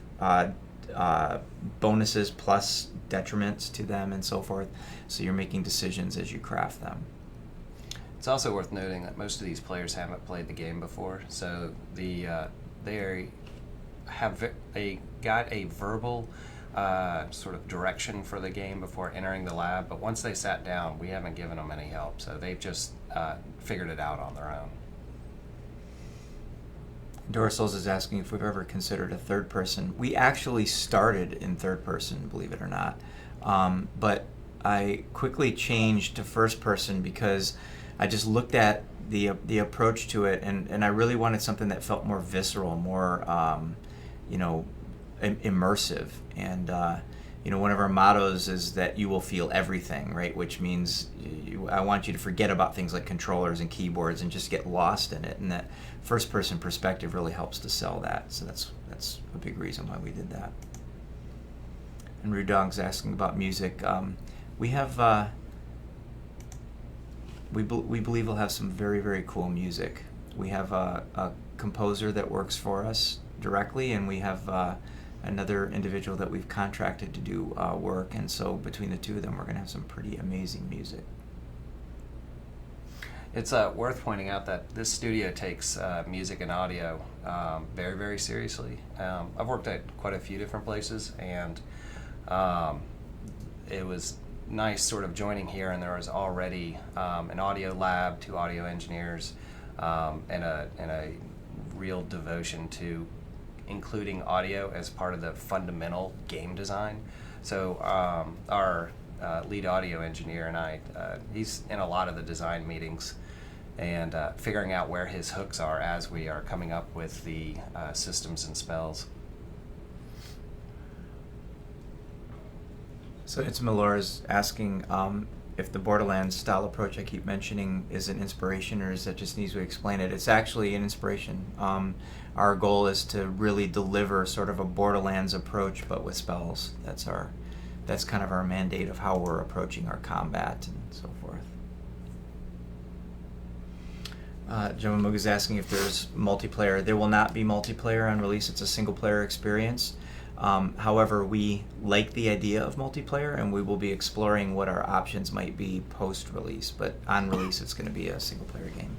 bonuses plus detriments to them and so forth. So you're making decisions as you craft them. It's also worth noting that most of these players haven't played the game before, so they got a verbal sort of direction for the game before entering the lab, but once they sat down, we haven't given them any help, so they've just figured it out on their own. Dorsals is asking if we've ever considered a third person. We actually started in third person, believe it or not, but I quickly changed to first person because I just looked at the approach to it, and I really wanted something that felt more visceral, more immersive. And one of our mottos is that you will feel everything, right? Which means I want you to forget about things like controllers and keyboards and just get lost in it. And that first-person perspective really helps to sell that. So that's a big reason why we did that. And Rude Dog's asking about music. We have we believe we'll have some very, very cool music. We have a composer that works for us directly, and we have another individual that we've contracted to do work, and so between the two of them, we're going to have some pretty amazing music. It's worth pointing out that this studio takes music and audio very, very seriously. I've worked at quite a few different places, and it was nice sort of joining here, and there was already an audio lab, 2 audio engineers, and a real devotion to including audio as part of the fundamental game design. So our lead audio engineer and I, he's in a lot of the design meetings and figuring out where his hooks are as we are coming up with the systems and spells. So it's Melora's asking if the Borderlands style approach I keep mentioning is an inspiration, or is that just needs to explain it? It's actually an inspiration. Our goal is to really deliver sort of a Borderlands approach, but with spells. That's kind of our mandate of how we're approaching our combat and so forth. Jomamug is asking if there's multiplayer. There will not be multiplayer on release. It's a single player experience. However, we like the idea of multiplayer, and we will be exploring what our options might be post-release, but on release it's going to be a single-player game.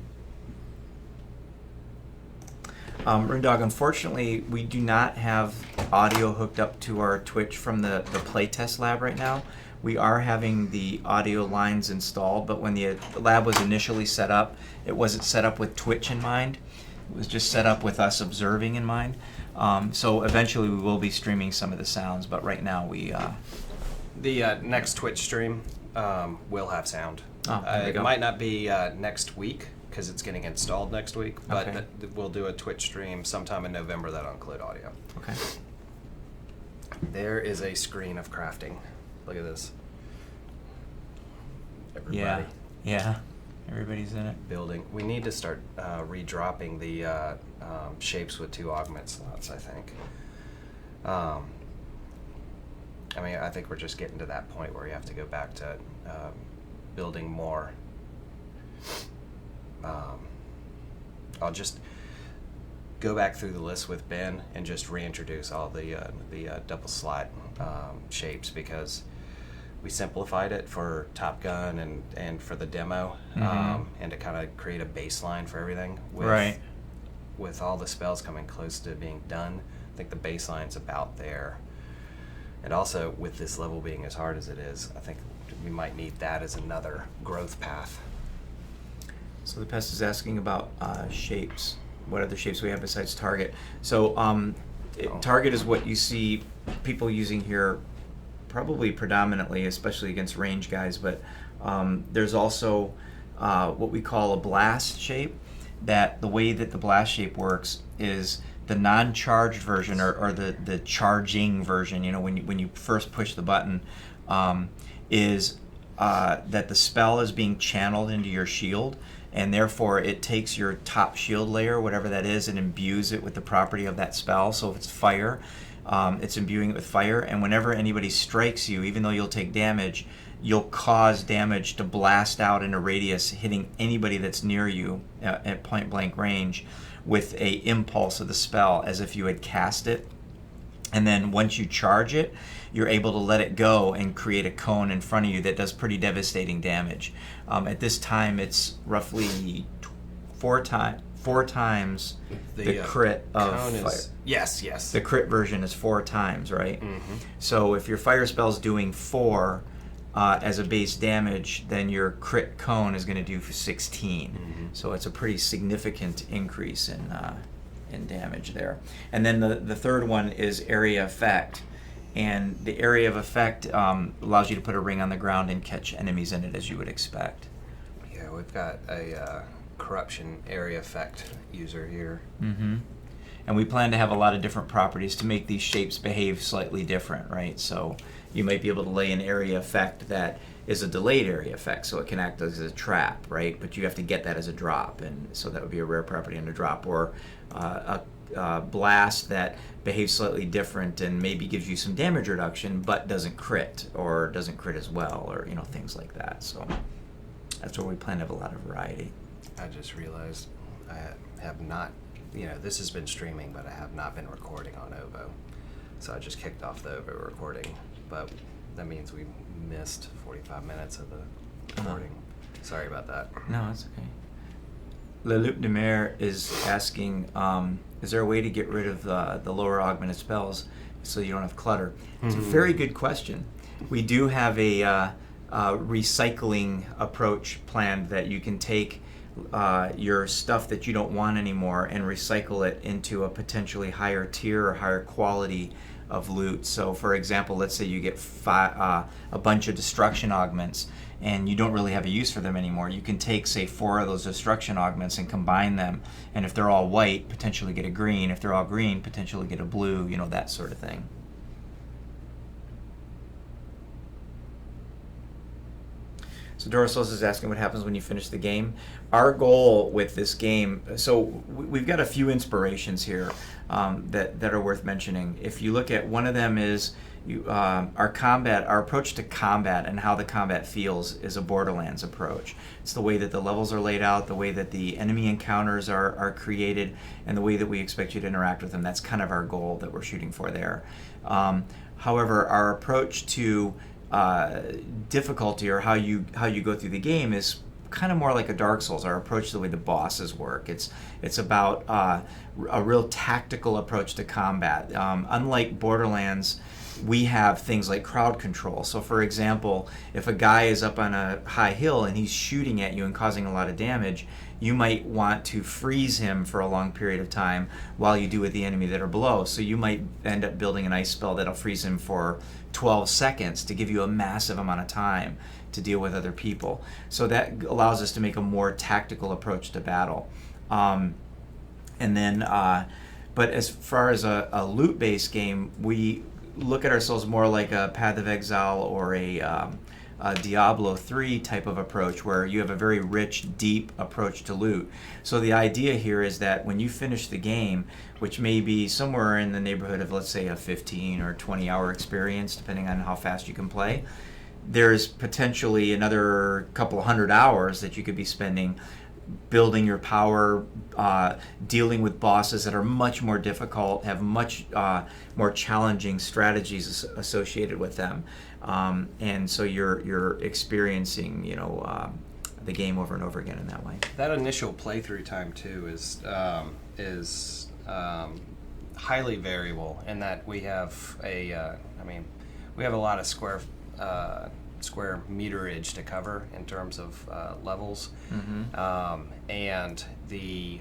Rundog, unfortunately, we do not have audio hooked up to our Twitch from the playtest lab right now. We are having the audio lines installed, but when the lab was initially set up, it wasn't set up with Twitch in mind. It was just set up with us observing in mind. So eventually we will be streaming some of the sounds, but right now we... The next Twitch stream will have sound. It might not be next week, because it's getting installed next week, but Okay. we'll do a Twitch stream sometime in November that'll include audio. Okay. There is a screen of crafting. Look at this. Everybody. Yeah. Everybody's in it. Building. We need to start redropping the shapes with 2 augment slots, I think. I mean, I think we're just getting to that point where you have to go back to building more. I'll just go back through the list with Ben and just reintroduce all the double slot shapes, because we simplified it for Top Gun and for the demo, and to kind of create a baseline for everything. With all the spells coming close to being done, I think the baseline's about there. And also, with this level being as hard as it is, I think we might need that as another growth path. So the pest is asking about shapes. What other shapes we have besides target? So target is what you see people using here, probably predominantly, especially against range guys. But there's also what we call a blast shape. That the way that the blast shape works is the non-charged version, or the charging version. You know, when you first push the button, is that the spell is being channeled into your shield, and therefore it takes your top shield layer, whatever that is, and imbues it with the property of that spell. So if it's fire, it's imbuing it with fire, and whenever anybody strikes you, even though you'll take damage, you'll cause damage to blast out in a radius, hitting anybody that's near you at point blank range with a impulse of the spell, as if you had cast it. And then once you charge it, you're able to let it go and create a cone in front of you that does pretty devastating damage. At this time, it's roughly 4 times the crit of cone fire. is, yes. The crit version is 4 times, right? Mm-hmm. So if your fire spell's doing 4 as a base damage, then your crit cone is going to do 16. Mm-hmm. So it's a pretty significant increase in damage there. And then the third one is area effect. And the area of effect allows you to put a ring on the ground and catch enemies in it, as you would expect. Yeah, we've got a corruption area effect user here. Mm-hmm. And we plan to have a lot of different properties to make these shapes behave slightly different, right? So you might be able to lay an area effect that is a delayed area effect, so it can act as a trap, right? But you have to get that as a drop, and so that would be a rare property on a drop. Or a blast that behaves slightly different and maybe gives you some damage reduction, but doesn't crit, or doesn't crit as well, or things like that. So that's where we plan to have a lot of variety. I just realized I have not, this has been streaming, but I have not been recording on OVO. So I just kicked off the OVO recording, but that means we missed 45 minutes of the recording. Sorry about that. No, it's okay. Le Loup de Mer is asking, is there a way to get rid of the lower augmented spells so you don't have clutter? It's a very good question. We do have a recycling approach planned that you can take your stuff that you don't want anymore and recycle it into a potentially higher tier or higher quality of loot. So for example, let's say you get a bunch of destruction augments and you don't really have a use for them anymore. You can take, say, 4 of those destruction augments and combine them, and if they're all white, potentially get a green. If they're all green, potentially get a blue, that sort of thing. So Dorosos is asking what happens when you finish the game. Our goal with this game, so we've got a few inspirations here that are worth mentioning. If you look at one of them is our approach to combat and how the combat feels is a Borderlands approach. It's the way that the levels are laid out, the way that the enemy encounters are created, and the way that we expect you to interact with them. That's kind of our goal that we're shooting for there. However, our approach to difficulty, or how you go through the game, is kind of more like a Dark Souls. Our approach to the way the bosses work. It's about a real tactical approach to combat. Unlike Borderlands, we have things like crowd control. So for example, if a guy is up on a high hill and he's shooting at you and causing a lot of damage, you might want to freeze him for a long period of time while you do with the enemy that are below. So you might end up building an ice spell that'll freeze him for 12 seconds to give you a massive amount of time to deal with other people. So that allows us to make a more tactical approach to battle. But as far as a loot-based game, we look at ourselves more like a Path of Exile or a Diablo 3 type of approach, where you have a very rich, deep approach to loot. So the idea here is that when you finish the game, which may be somewhere in the neighborhood of, let's say, a 15 or 20 hour experience, depending on how fast you can play, there's potentially another couple of 100 hours that you could be spending building your power, dealing with bosses that are much more difficult, have much more challenging strategies associated with them, and so you're experiencing the game over and over again in that way. That initial playthrough time too is highly variable in that we have we have a lot of square meterage to cover in terms of levels. And the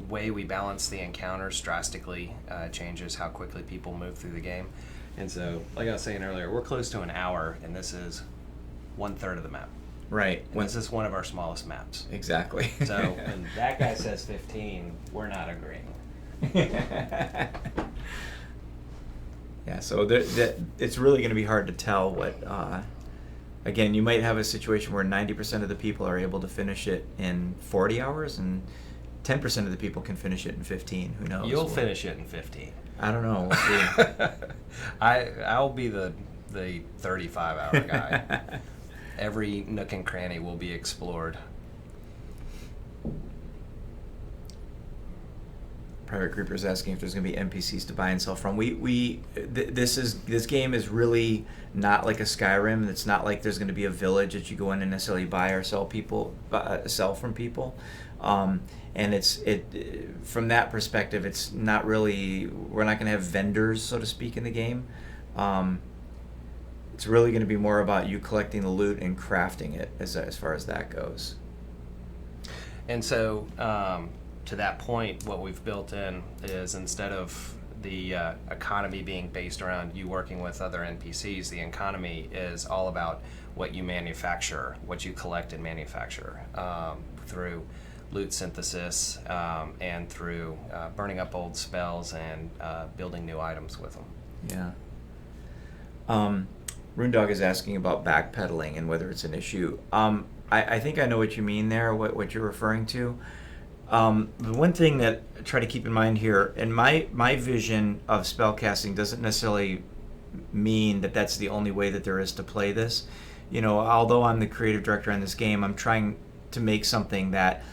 way we balance the encounters drastically changes how quickly people move through the game. And so, like I was saying earlier, we're close to an hour, and this is 1/3 of the map. Right. And this is one of our smallest maps. Exactly. So when that guy says 15, we're not agreeing. Yeah, so it's really going to be hard to tell what... Again, you might have a situation where 90% of the people are able to finish it in 40 hours, and 10% of the people can finish it in 15. Who knows? You'll finish it in 15. I don't know. We'll see. I'll be the 35-hour guy. Every nook and cranny will be explored. Private Creeper is asking if there's going to be NPCs to buy and sell from. This game is really not like a Skyrim. It's not like there's going to be a village that you go in and necessarily buy or sell from people. And from that perspective, it's not really, we're not going to have vendors, so to speak, in the game. It's really going to be more about you collecting the loot and crafting it as far as that goes. And so, to that point, what we've built in is, instead of the economy being based around you working with other NPCs, the economy is all about what you manufacture, what you collect and manufacture, through loot synthesis, and through burning up old spells and building new items with them. Yeah. Runedog is asking about backpedaling and whether it's an issue. I think I know what you mean there, what you're referring to. The one thing that I try to keep in mind here, and my vision of spellcasting doesn't necessarily mean that that's the only way that there is to play this. You know, although I'm the creative director on this game, I'm trying to make something that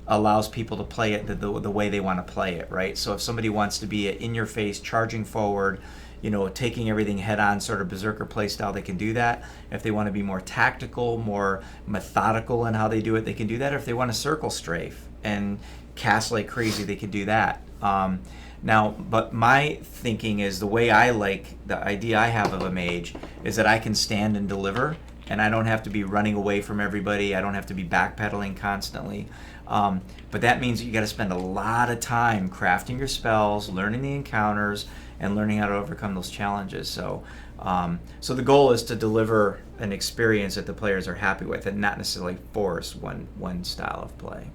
allows people to play it the way they want to play it, right? So if somebody wants to be in your face, charging forward, you know, taking everything head on, sort of berserker play style, they can do that. If they want to be more tactical, more methodical in how they do it, they can do that. Or if they want to circle strafe and cast like crazy, they can do that. Now, but my thinking is, the way I like, the idea I have of a mage is that I can stand and deliver, and I don't have to be running away from everybody. I don't have to be backpedaling constantly. But that means you got to spend a lot of time crafting your spells, learning the encounters, and learning how to overcome those challenges. So the goal is to deliver an experience that the players are happy with, and not necessarily force one style of play.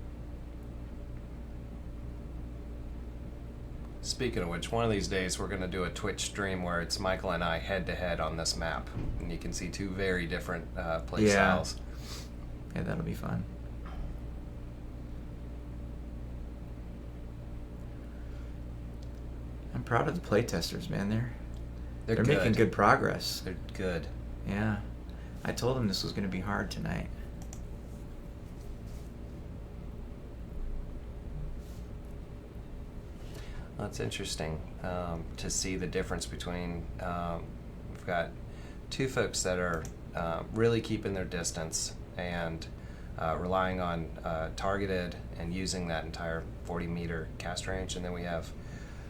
Speaking of which, one of these days we're going to do a Twitch stream where it's Michael and I head-to-head on this map, and you can see two very different play styles. Yeah, that'll be fun. I'm proud of the playtesters, man. They're good. making good progress. They're good. Yeah. I told them this was going to be hard tonight. Well, it's interesting to see the difference between, we've got two folks that are really keeping their distance and relying on targeted and using that entire 40-meter cast range, and then we have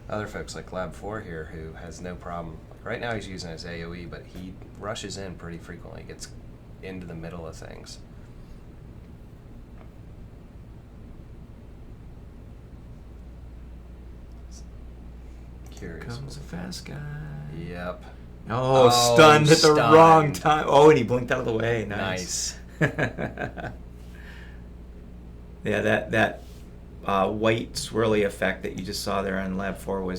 other folks like Lab 4 here who has no problem. Right now he's using his AoE, but he rushes in pretty frequently, gets into the middle of things. Curious. Comes a fast guy. Yep. Oh, stunned at the stunned. wrong time. Oh, and he blinked out of the way. Nice. Nice. Yeah, that white swirly effect that you just saw there on Lab 4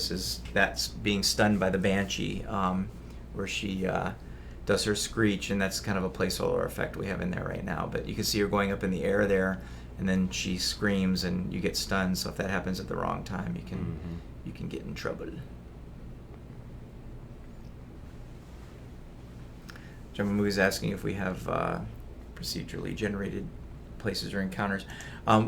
that's being stunned by the Banshee, where she does her screech, and that's kind of a placeholder effect we have in there right now. But you can see her going up in the air there, and then she screams, and you get stunned. So if that happens at the wrong time, you can get in trouble. Jumbo is asking if we have procedurally generated places or encounters.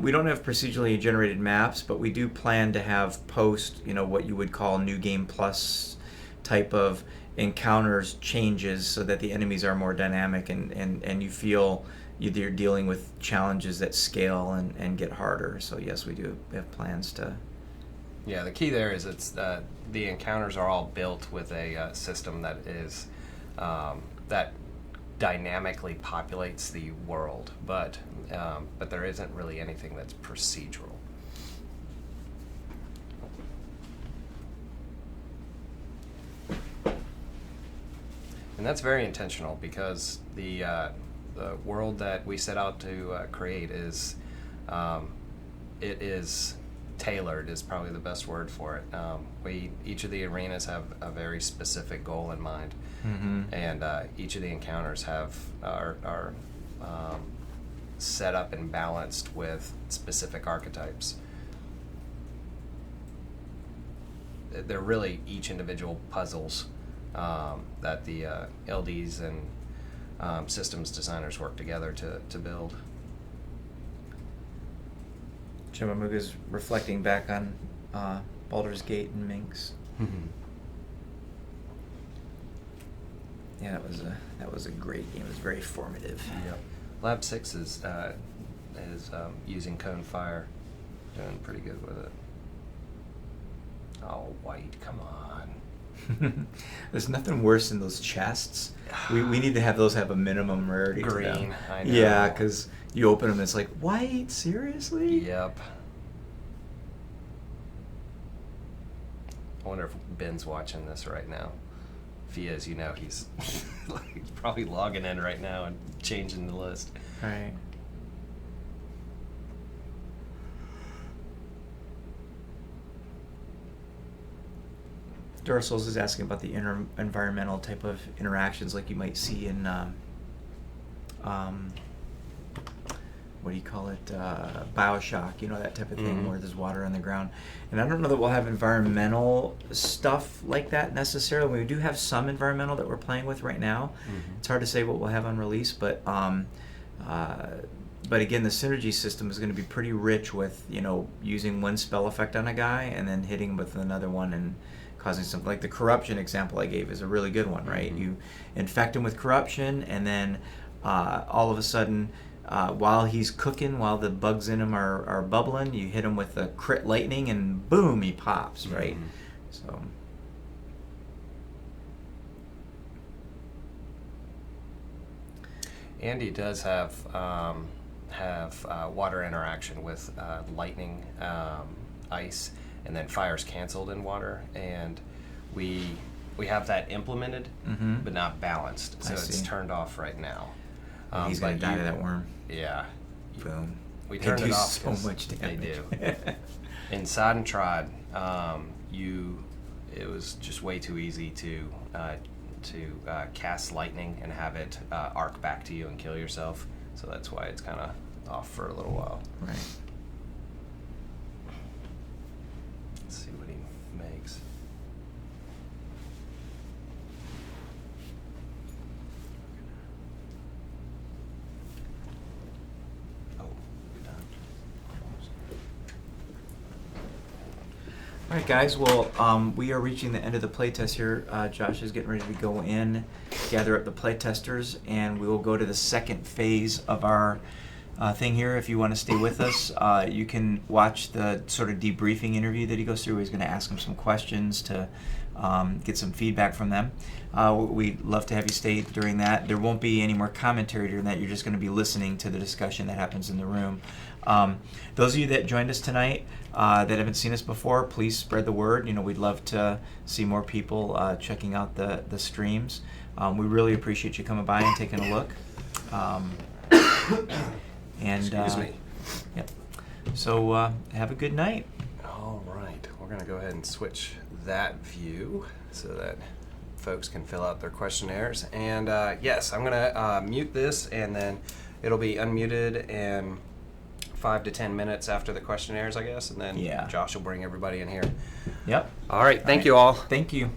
We don't have procedurally generated maps, but we do plan to have post, what you would call New Game Plus type of encounters changes, so that the enemies are more dynamic and you feel you're dealing with challenges that scale and get harder. So yes, we do have plans to. Yeah, the key there is the encounters are all built with a system that is that dynamically populates the world, but there isn't really anything that's procedural. And that's very intentional, because the world that we set out to create is it is tailored, is probably the best word for it. Each of the arenas have a very specific goal in mind, and each of the encounters are set up and balanced with specific archetypes. They're really each individual puzzles that the LDs and systems designers work together to build. Chimamuga's reflecting back on Baldur's Gate and Minx. Yeah, that was a great game. It was very formative. Yep. Lab 6 is using Cone Fire Doing pretty good with it. Oh, white, come on. There's nothing worse than those chests. We need to have those have a minimum rarity to them. Green, I know. Yeah, because you open them, it's like, white? Seriously? Yep. I wonder if Ben's watching this right now. If he is, you know he's he's probably logging in right now and changing the list. Right. Dorsos is asking about the environmental type of interactions like you might see in, what do you call it, Bioshock, you know, that type of thing where there's water on the ground. And I don't know that we'll have environmental stuff like that necessarily. We do have some environmental that we're playing with right now. It's hard to say what we'll have on release, but again, the synergy system is going to be pretty rich with, you know, using one spell effect on a guy and then hitting with another one and causing something. Like the corruption example I gave is a really good one, right? You infect him with corruption, and then all of a sudden, while he's cooking, while the bugs in him are bubbling, you hit him with a crit lightning, and boom, he pops, right? So. Andy does have water interaction with lightning, ice, and then fire's canceled in water, and we have that implemented, but not balanced, so it's turned off right now. He's gonna die to that worm. Yeah. Boom. We turned it off. So much damage. They do. Inside and tried. It was just way too easy to cast lightning and have it arc back to you and kill yourself. So that's why it's kind of off for a little while. Right. Let's see what he makes. Oh, done. All right, guys. Well, we are reaching the end of the playtest here. Josh is getting ready to go in, gather up the playtesters, and we will go to the second phase of our thing here. If you want to stay with us, you can watch the sort of debriefing interview that he goes through. He's going to ask them some questions to get some feedback from them. We'd love to have you stay during that. There won't be any more commentary during that. You're just going to be listening to the discussion that happens in the room. Those of you that joined us tonight that haven't seen us before, please spread the word. You know, we'd love to see more people checking out the streams. We really appreciate you coming by and taking a look. And Excuse me. Yep. So have a good night. All right, we're going to go ahead and switch that view so that folks can fill out their questionnaires. And yes, I'm going to mute this, and then it'll be unmuted in 5 to 10 minutes after the questionnaires, I guess, and then Josh will bring everybody in here. Yep. All right, thank you all. Thank you.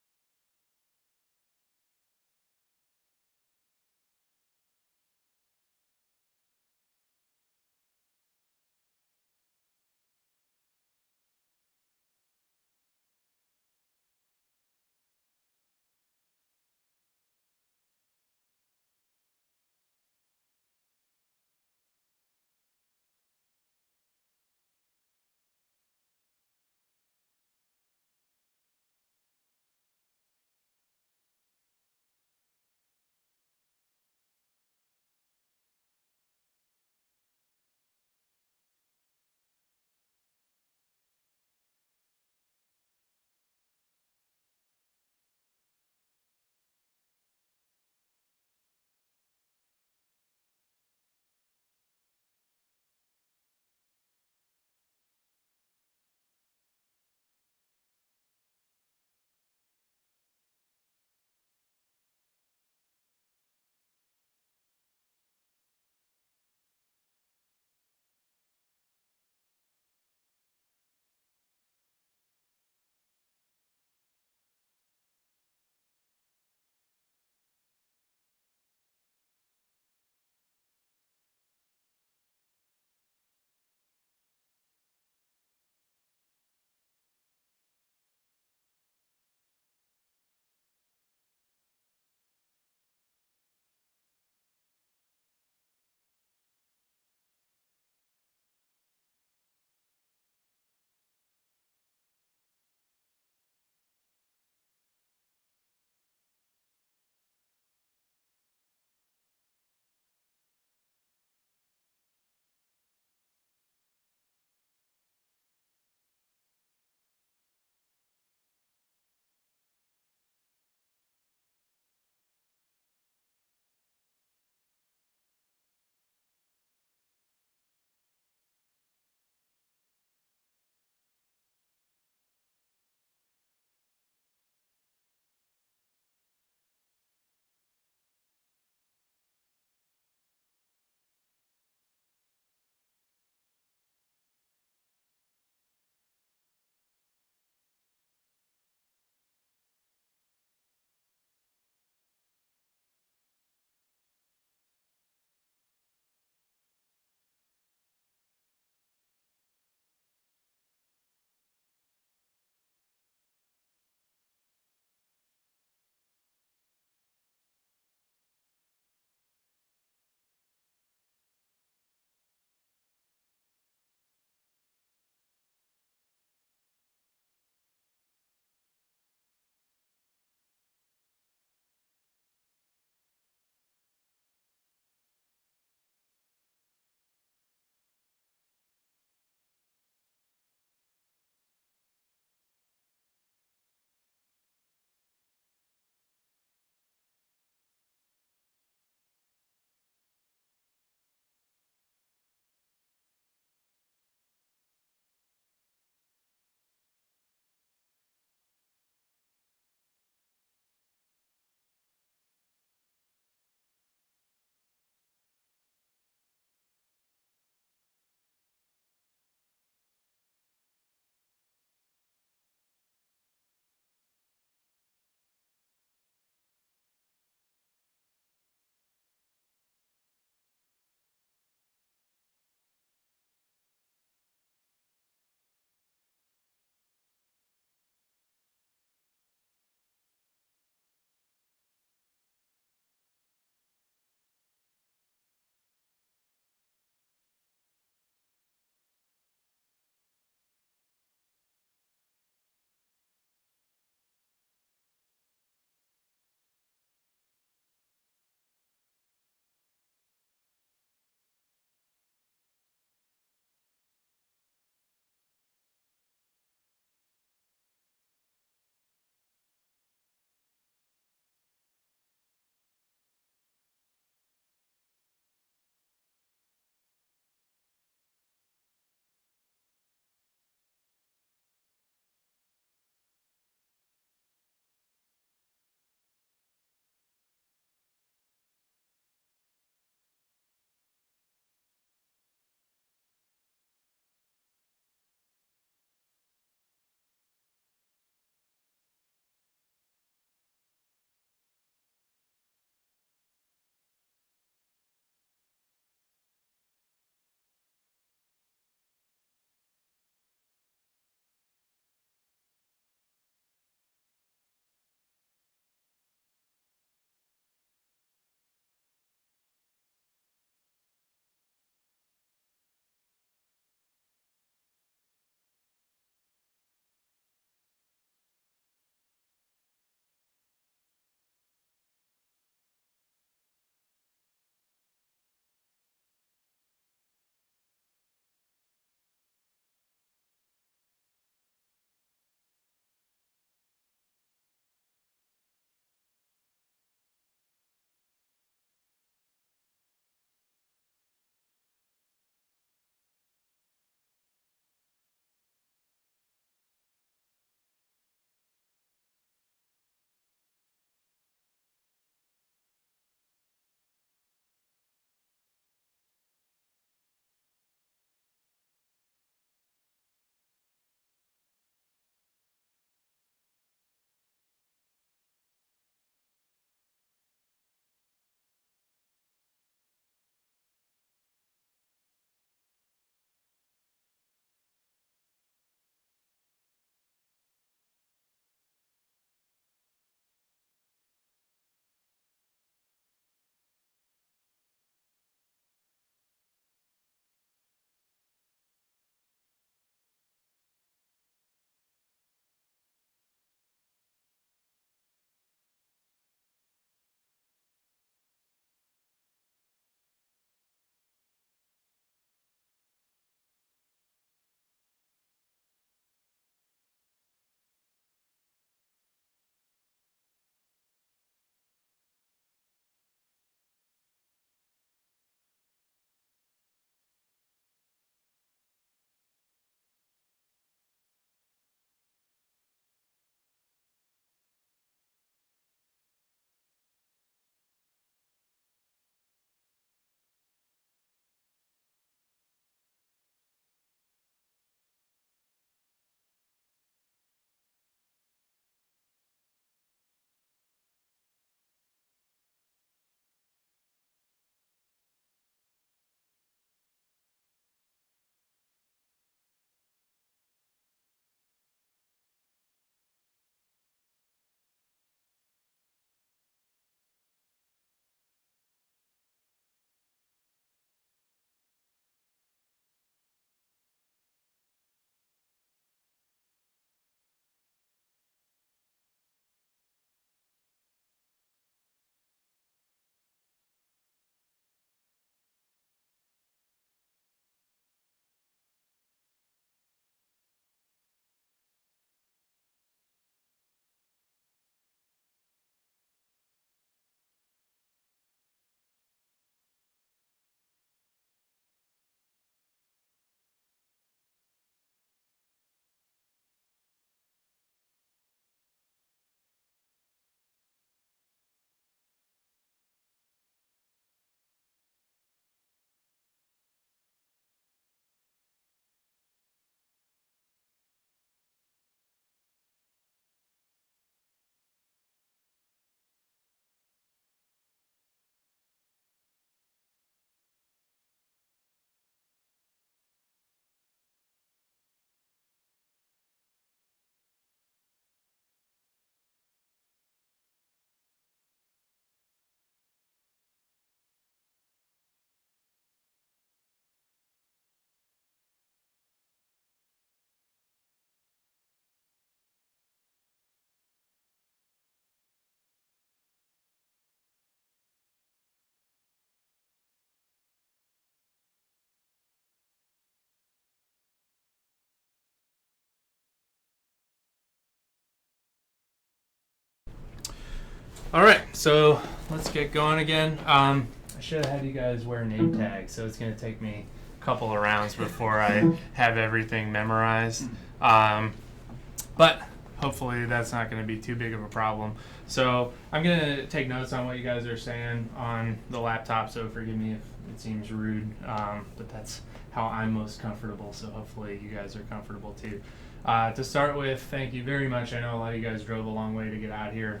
All right, so let's get going again. I should have had you guys wear name tags, so it's going to take me a couple of rounds before I have everything memorized. But hopefully that's not going to be too big of a problem. So I'm going to take notes on what you guys are saying on the laptop, so forgive me if it seems rude, but that's how I'm most comfortable, so hopefully you guys are comfortable too. To start with, thank you very much. I know a lot of you guys drove a long way to get out here,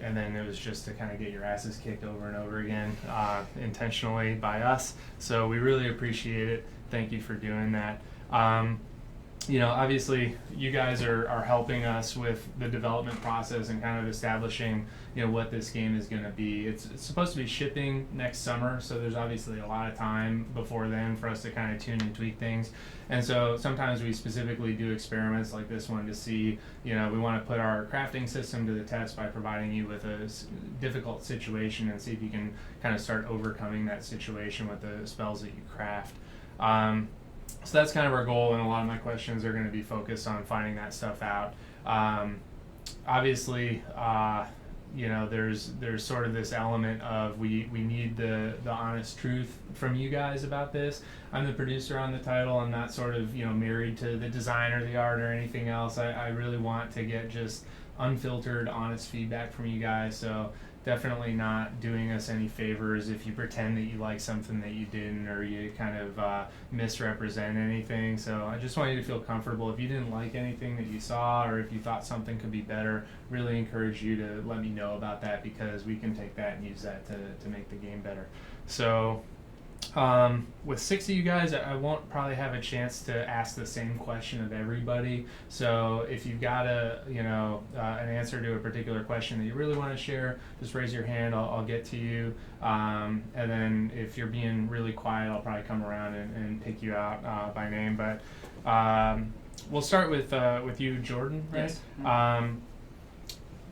and then it was just to kind of get your asses kicked over and over again, intentionally by us. So we really appreciate it. Thank you for doing that. Obviously you guys are helping us with the development process and kind of establishing, what this game is going to be. It's supposed to be shipping next summer, so there's obviously a lot of time before then for us to kind of tune and tweak things. And so sometimes we specifically do experiments like this one to see, we want to put our crafting system to the test by providing you with a difficult situation and see if you can kind of start overcoming that situation with the spells that you craft. So that's kind of our goal, and a lot of my questions are going to be focused on finding that stuff out. Obviously, there's sort of this element of we need the honest truth from you guys about this. I'm the producer on the title. I'm not sort of married to the design or the art or anything else. I really want to get just unfiltered, honest feedback from you guys. So definitely not doing us any favors if you pretend that you like something that you didn't, or you kind of misrepresent anything. So I just want you to feel comfortable. If you didn't like anything that you saw, or if you thought something could be better, really encourage you to let me know about that, because we can take that and use that to make the game better. So with 6 of you guys, I won't probably have a chance to ask the same question of everybody. So if you've got an answer to a particular question that you really want to share, just raise your hand. I'll get to you. And then if you're being really quiet, I'll probably come around and pick you out by name. But we'll start with you, Jordan, right? Yes.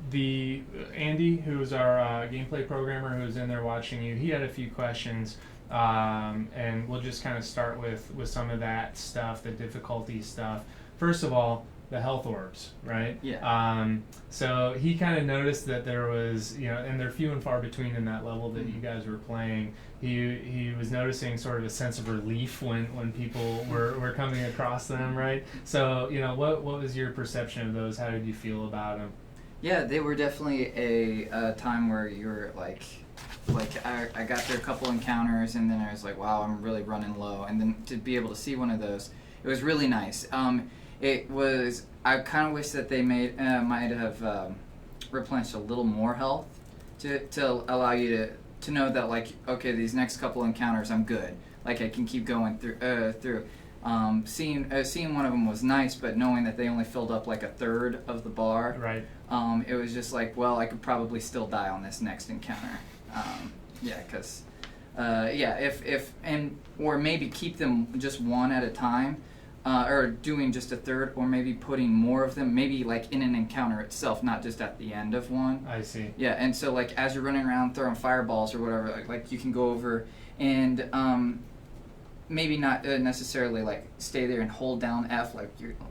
The Andy, who's our gameplay programmer, who's in there watching you, he had a few questions. And we'll just kind of start with some of that stuff, the difficulty stuff. First of all, the health orbs, right? Yeah. So he kind of noticed that there was, and they're few and far between in that level that you guys were playing. He was noticing sort of a sense of relief when people were coming across them, right? So, what was your perception of those? How did you feel about them? Yeah, they were definitely a time where you were like I got through a couple encounters, and then I was like, wow, I'm really running low. And then to be able to see one of those, it was really nice. I kind of wish that they might have replenished a little more health to allow you to know that, like, okay, these next couple encounters, I'm good. Like, I can keep going through. Seeing one of them was nice, but knowing that they only filled up like a third of the bar, Right. It was just like, well, I could probably still die on this next encounter. Or maybe keep them just one at a time, or doing just a third, or maybe putting more of them, maybe like in an encounter itself, not just at the end of one. I see. Yeah, and so like as you're running around throwing fireballs or whatever, like you can go over and maybe not necessarily like stay there and hold down F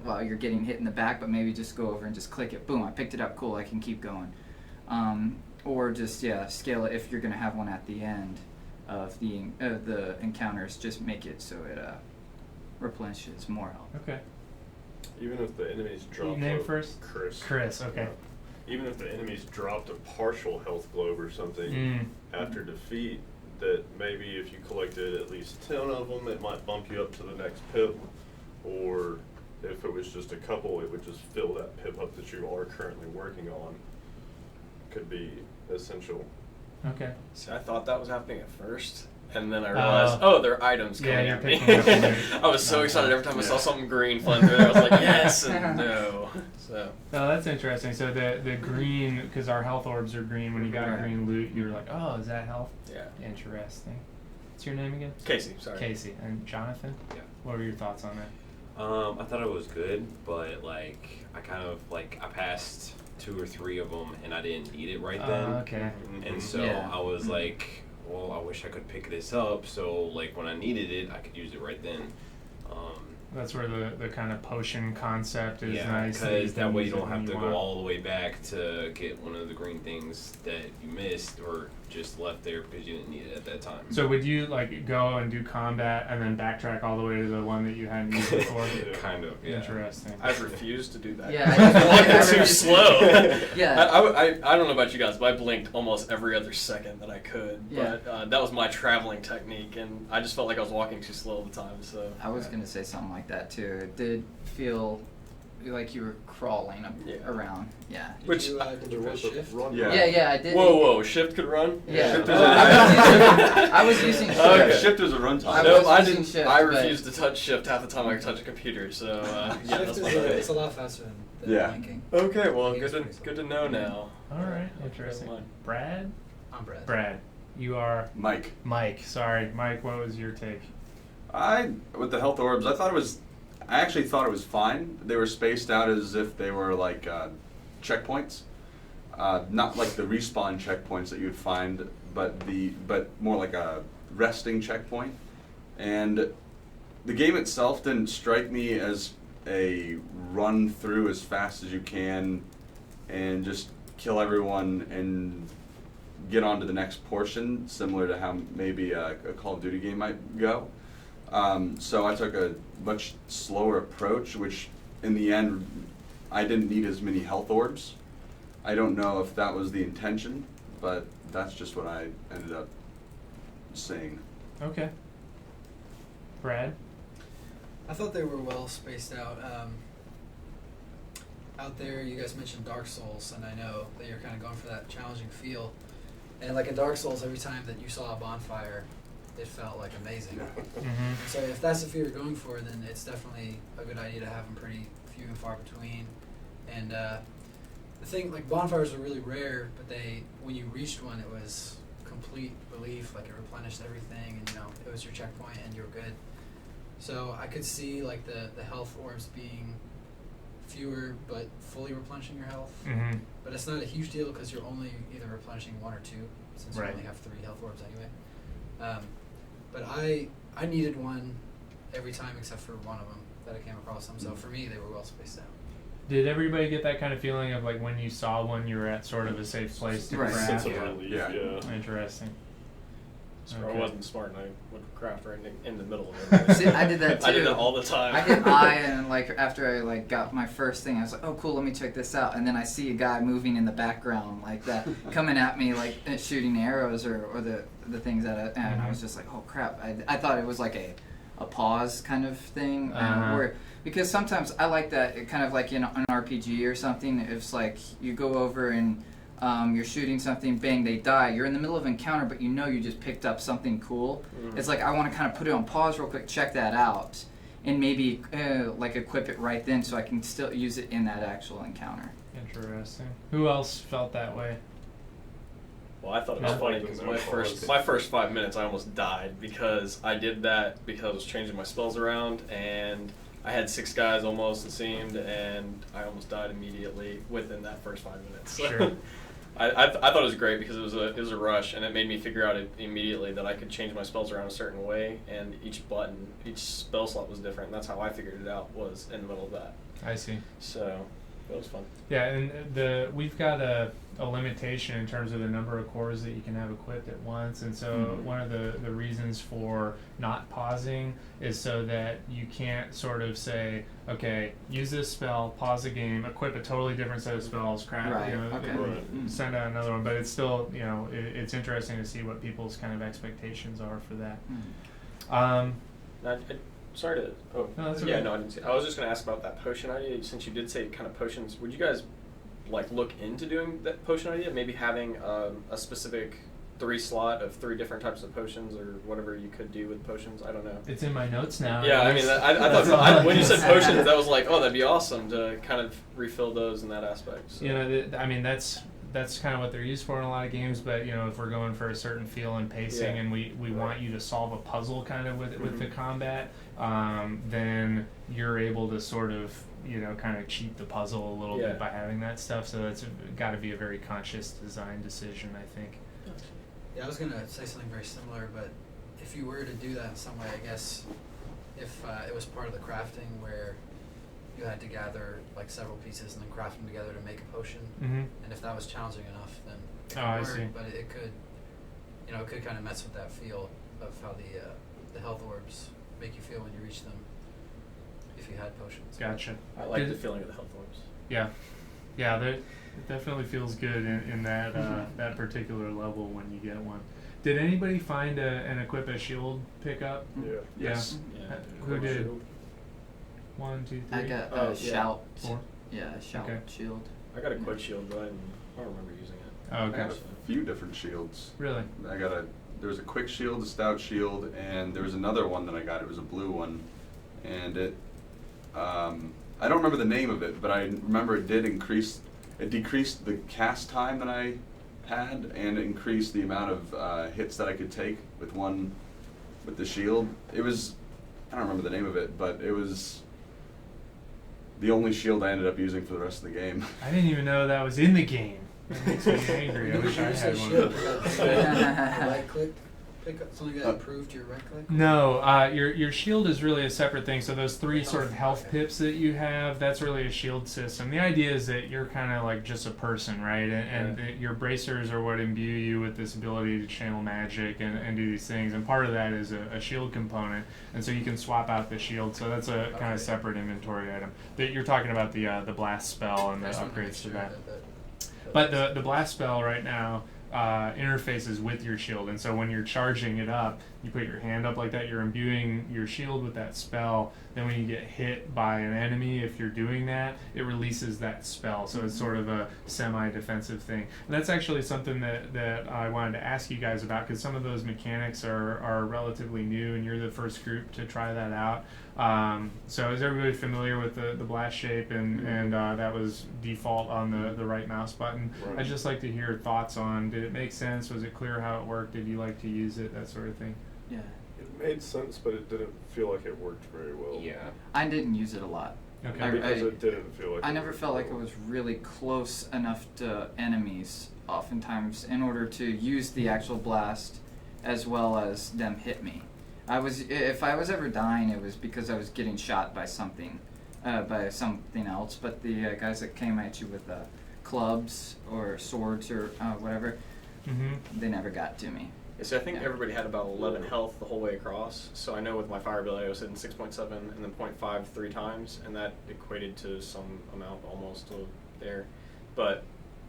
while you're getting hit in the back, but maybe just go over and just click it. Boom, I picked it up. Cool, I can keep going. Or just scale it if you're gonna have one at the end of the encounters. Just make it so it replenishes more health. Okay. Even if the enemies drop Name first? Chris, okay. Even if the enemies dropped a partial health globe or something after defeat, that maybe if you collected at least 10 of them, it might bump you up to the next pip. Or if it was just a couple, it would just fill that pip up that you are currently working on. Could be essential. Okay. See, I thought that was happening at first, and then I realized, there are items coming at me. picking up on there. I was so excited every time I saw something green flying through there. I was like, yes and no. So. Oh, that's interesting. So the green, because our health orbs are green. When you got Right. green loot, you were like, oh, is that health? Yeah. Interesting. What's your name again? Casey, sorry. Casey. And Jonathan? Yeah. What were your thoughts on that? I thought it was good, but I passed 2 or 3 of them and I didn't need it right then. Okay. And so Yeah. I was like, well, I wish I could pick this up, so like when I needed it, I could use it right then. That's where the kind of potion concept is Yeah, nice. because that way you don't have to want. go all the way back to get one of the green things that you missed or just left there because you didn't need it at that time. So would you like go and do combat and then backtrack all the way to the one that you hadn't used before? Kind of, yeah. Interesting. I've refused to do that. Yeah, I'm walking I too refuse- slow. Yeah. I don't know about you guys, but I blinked almost every other second that I could. Yeah. But that was my traveling technique, and I just felt like I was walking too slow all the time. So I was gonna say something like that too. It did feel like you were crawling around. Yeah. Which Did you press shift? Yeah, I did. whoa, shift could run. Yeah. Shift I was using shift. Okay. Shift is a runtime. I No, was I using didn't. shift, I but- refused to touch shift half the time I could touch a computer. So yeah, Shift that's is my it's a bad. lot faster than Yeah. blinking. Okay, well, Blinking is good pretty to slow. know now. All right, interesting. Never mind. Brad? I'm Brad. Brad, you are Mike. Mike. Sorry, Mike. What was your take? With the health orbs, I actually thought it was fine. They were spaced out as if they were like checkpoints, not like the respawn checkpoints that you'd find, but more like a resting checkpoint. And the game itself didn't strike me as a run through as fast as you can and just kill everyone and get on to the next portion, similar to how maybe a Call of Duty game might go. So I took a much slower approach, which in the end, I didn't need as many health orbs. I don't know if that was the intention, but that's just what I ended up seeing. Okay. Brad? I thought they were well spaced out. Out there, you guys mentioned Dark Souls, and I know that you're kind of going for that challenging feel. And like in Dark Souls, every time that you saw a bonfire, it felt like amazing. Mm-hmm. So if that's the feel you're going for, then it's definitely a good idea to have them pretty few and far between. And the thing, like bonfires are really rare, but when you reached one, it was complete relief. Like it replenished everything, and it was your checkpoint, and you were good. So I could see like the health orbs being fewer, but fully replenishing your health. Mm-hmm. But it's not a huge deal because you're only either replenishing one or two, since Right. you only have 3 health orbs anyway. But I needed one every time except for one of them that I came across them. So for me, they were well spaced out. Did everybody get that kind of feeling of like when you saw one, you were at sort of a safe place to Right. craft? Sense of relief, yeah. Interesting. So Okay. I wasn't smart, and I would craft right in the middle of it. See, I did that I did too. that all the time. I hit I, and like after I like got my first thing, I was like, oh cool, let me check this out. And then I see a guy moving in the background like that, coming at me like shooting arrows or the things and I was just like, oh crap. I thought it was like a pause kind of thing, because sometimes I like that, it kind of like in an RPG or something. It's like you go over and you're shooting something, bang, they die. You're in the middle of an encounter, but you know you just picked up something cool. Mhm. It's like I want to kind of put it on pause real quick, check that out, and maybe like equip it right then so I can still use it in that actual encounter. Interesting. Who else felt that way? Well, I thought it was Yeah. funny because my first 5 minutes I almost died because I did that because I was changing my spells around and I had 6 guys almost, it seemed, and I almost died immediately within that first 5 minutes. So Sure. I thought it was great because it was a rush, and it made me figure out immediately that I could change my spells around a certain way, and each spell slot was different. And that's how I figured it out, was in the middle of that. I see. So it was fun. Yeah, and we've got a limitation in terms of the number of cores that you can have equipped at once, and so one of the reasons for not pausing is so that you can't sort of say, okay, use this spell, pause the game, equip a totally different set of spells, craft, Right, okay. Right. send out another one. But it's still, it's interesting to see what people's kind of expectations are for that. Sorry to. Oh, No, that's yeah, okay. no, I didn't see. I was just going to ask about that potion idea. Since you did say kind of potions, would you guys look into doing that potion idea? Maybe having a specific 3 slot of 3 different types of potions, or whatever you could do with potions. I don't know. It's in my notes now. Yeah, I mean, I That's thought all when you can said say. potions, that was like, oh, that'd be awesome to kind of refill those in that aspect. So. I mean, that's kind of what they're used for in a lot of games, but if we're going for a certain feel and pacing, Yeah. and we want you to solve a puzzle kind of with the combat, then you're able to sort of kind of cheat the puzzle a little Yeah. bit by having that stuff. So that's got to be a very conscious design decision, I think. Yeah, I was gonna say something very similar, but if you were to do that in some way, I guess if it was part of the crafting where you had to gather like several pieces and then craft them together to make a potion, and if that was challenging enough, then it could I work, see. but it could, it could kind of mess with that feel of how the health orbs make you feel when you reach them. If you had potions. Gotcha. I like Did- the feeling of the health orbs. Yeah, it definitely feels good in that that particular level when you get one. Did anybody find and equip a shield pickup? Yeah. Yes. Yeah. Who did? Shield. 1, 2, 3. I got Oh, a yeah. shout. 4. Yeah, a shout Okay. shield. I got a quick shield, but I don't remember using it. Oh, I okay. got a few different shields. Really? There was a quick shield, a stout shield, and there was another one that I got. It was a blue one, and I don't remember the name of it, but I remember it decreased the cast time that I had, and it increased the amount of hits that I could take with the shield. I don't remember the name of it, but it was the only shield I ended up using for the rest of the game. I didn't even know that was in the game. That makes me angry. I wish I had one. Right click, pick up something that improved your right click. No, your shield is really a separate thing. So those 3 sort of health pips that you have, that's really a shield system. The idea is that you're kind of like just a person, right? And your bracers are what imbue you with this ability to channel magic and do these things. And part of that is a shield component. And so you can swap out the shield. So that's a kind of separate inventory item. That you're talking about the blast spell and the I just wanted to make upgrades to sure that. that But the blast spell right now interfaces with your shield, and so when you're charging it up, you put your hand up like that, you're imbuing your shield with that spell. Then when you get hit by an enemy, if you're doing that, it releases that spell. So it's sort of a semi-defensive thing. And that's actually something that I wanted to ask you guys about, because some of those mechanics are relatively new, and you're the first group to try that out. So is everybody familiar with the blast shape, and that was default on the right mouse button? Right. I'd just like to hear thoughts on, did it make sense? Was it clear how it worked? Did you like to use it? That sort of thing. Yeah. It made sense, but it didn't feel like it worked very well. Yeah. I didn't use it a lot. Okay. Because it didn't feel like I it never worked felt like very it well. was really close enough to enemies, oftentimes, in order to else the actual blast as well as them hit me. If I was ever dying, it was because I was getting shot by something else. But the guys that came at you with clubs or swords or whatever, they never got to me. Yeah, so I think Yeah. everybody had about 11 health the whole way across. So I know with my fire ability I was hitting 6.7 and then 0.5 3 times, and that equated to some amount almost to there. But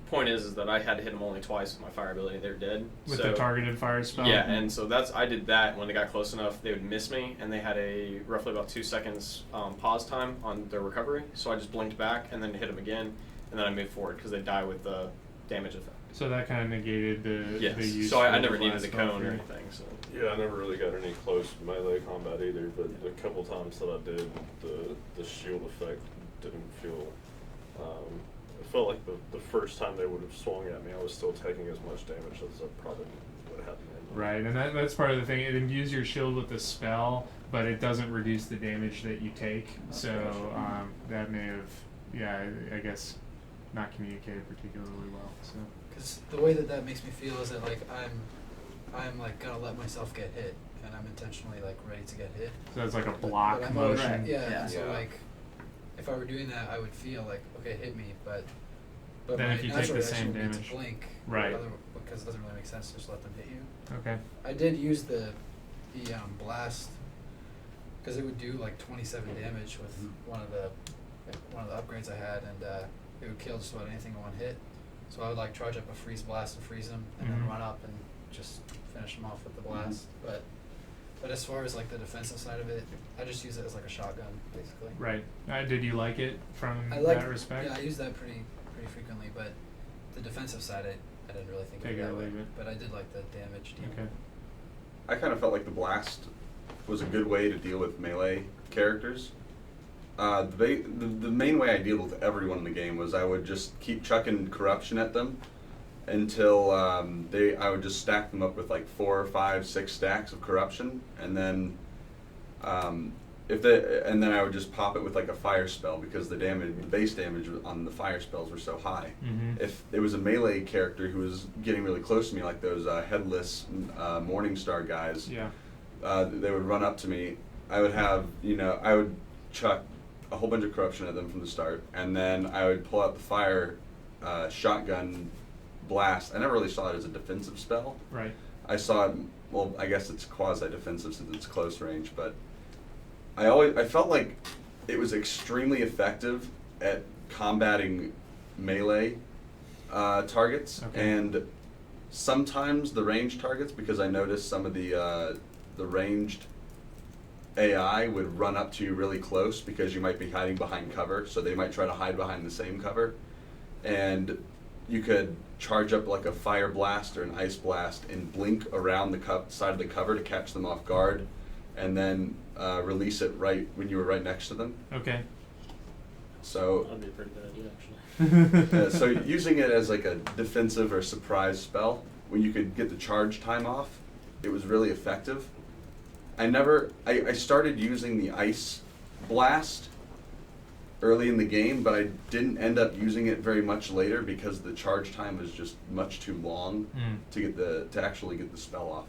point is that I had to hit them only twice with my fire ability. They're dead. With so, the targeted fire spell? Yeah, and so I did that. When they got close enough, they would miss me, and they had a roughly about 2 seconds pause time on their recovery. So I just blinked back and then hit them again, and then I moved forward because they die with the damage effect. So that kind of negated the Yes. use So I of never the needed blast the spell cone for or you. anything. So. Yeah, I never really got any close melee combat either, but the couple times that I did, the shield effect didn't feel. It felt like the first time they would have swung at me, I was still taking as much damage as I probably would have. Right, and that's part of the thing. It imbues your shield with the spell, but it doesn't reduce the damage that you take. So that may have, I guess, not communicated particularly well. So. Because the way that makes me feel is that like I'm like gonna let myself get hit, and I'm intentionally like ready to get hit. So that's like a But block I'm motion. already- Yeah. So Yeah. like, if I were doing that, I would feel like, okay, hit me, but Then my if you take natural the reaction same would be damage. to blink, Right. Because it doesn't really make sense to just let them hit you. Okay. I did use the blast because it would do like 27 damage with one of the upgrades I had, and it would kill just about anything in one hit. So I would like charge up a freeze blast and freeze them, and then run up and just finish them off with the blast. But as far as like the defensive side of it, I just use it as like a shotgun basically. Right. Did you like it from I like that respect? Yeah, I use that pretty frequently, but the defensive side I didn't really think Take of it it or that way. leave it. But I did like the damage deal. Okay. I kind of felt like the blast was a good way to deal with melee characters. The main way I dealt with everyone in the game was I would just keep chucking corruption at them until I would just stack them up with like 4, 5, 6 stacks of corruption, and then and then I would just pop it with like a fire spell because the base damage on the fire spells were so high. If it was a melee character who was getting really close to me, like those headless Morningstar guys, Yeah. they would run up to me I would have, I would chuck a whole bunch of corruption at them from the start, and then I would pull out the fire shotgun blast. I never really saw it as a defensive spell. Right. I saw it, well, I guess it's quasi-defensive since it's close range, but I felt like it was extremely effective at combating melee targets, Okay. and sometimes the ranged targets, because I noticed some of the ranged AI would run up to you really close because you might be hiding behind cover, so they might try to hide behind the same cover, and you could charge up like a fire blast or an ice blast and blink around the side of the cover to catch them off guard, and then release it right when you were right next to them. Okay. So That'd be a pretty good idea, actually. so using it as like a defensive or surprise spell, when you could get the charge time off, it was really effective. I started using the ice blast early in the game, but I didn't end up using it very much later because the charge time was just much too long to actually get the spell off.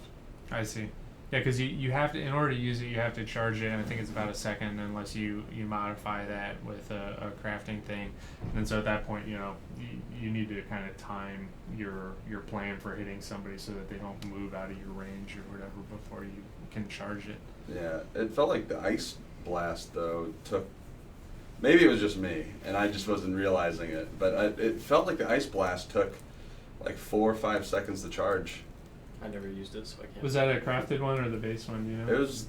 I see. Yeah, because you have to, in order to use it, you have to charge it, and I think it's about a second unless you modify that with a crafting thing. And so at that point, you need to kind of time your plan for hitting somebody so that they don't move out of your range or whatever before you can charge it. Yeah, it felt like the ice blast though took. Maybe it was just me, and I just wasn't realizing it. But it felt like the ice blast took like 4 or 5 seconds to charge. I never used it, so I can't. Was that a crafted one or the base one? Do you know? It was.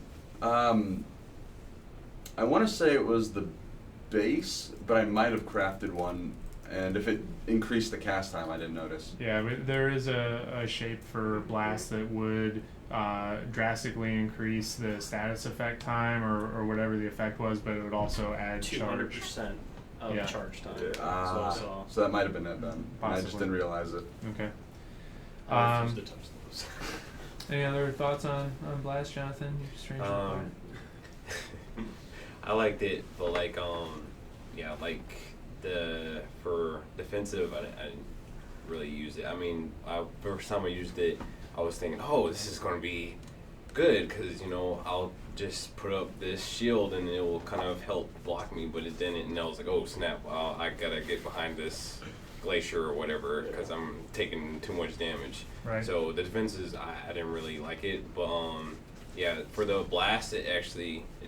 I want to say it was the base, but I might have crafted one. And if it increased the cast time, I didn't notice. Yeah, but there is a shape for blast that would drastically increase the status effect time or whatever the effect was, but it would also add charge. 200% of Yeah. charge time. Yeah. So I saw. So that might have been it then. I just Possibly. didn't realize it. Okay. I refuse to touch those. Any other thoughts on Blast, Jonathan? You strange quiet. I liked it, but yeah, like for defensive, I didn't really use it. I mean, first time I used it, I was thinking, oh, this is going to be good because I'll just put up this shield and it will kind of help block me, but it didn't. And I was like, oh snap! I gotta get behind this glacier or whatever because I'm taking too much damage. Right. So the defenses, I didn't really like it, but yeah, for the blast, it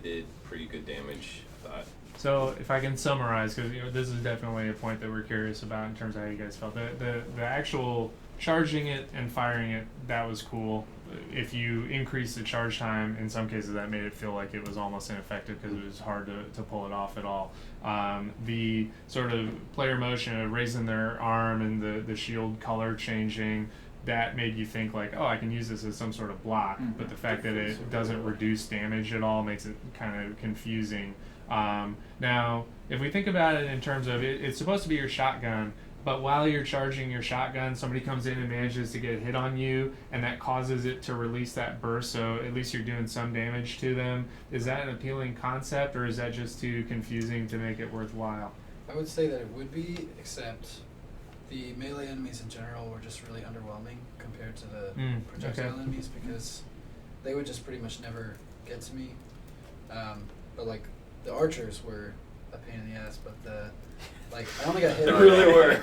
did pretty good damage, I thought. So if I can summarize, because this is definitely a point that we're curious about in terms of how you guys felt. The actual charging it and firing it, that was cool. If you increase the charge time, in some cases that made it feel like it was almost ineffective because it was hard to pull it off at all. The sort of player motion of raising their arm and the shield color changing, that made you think like, oh, I can use this as some sort of block. But the fact that it doesn't reduce damage at all makes it kind of confusing. Now, if we think about it in terms of it's supposed to be your shotgun, but while you're charging your shotgun, somebody comes in and manages to get a hit on you, and that causes it to release that burst, so at least you're doing some damage to them. Is that an appealing concept, or is that just too confusing to make it worthwhile? I would say that it would be, except the melee enemies in general were just really underwhelming compared to the projectile okay. enemies because they would just pretty much never get to me. But like the archers were a pain in the ass, but I only got hit. They really were.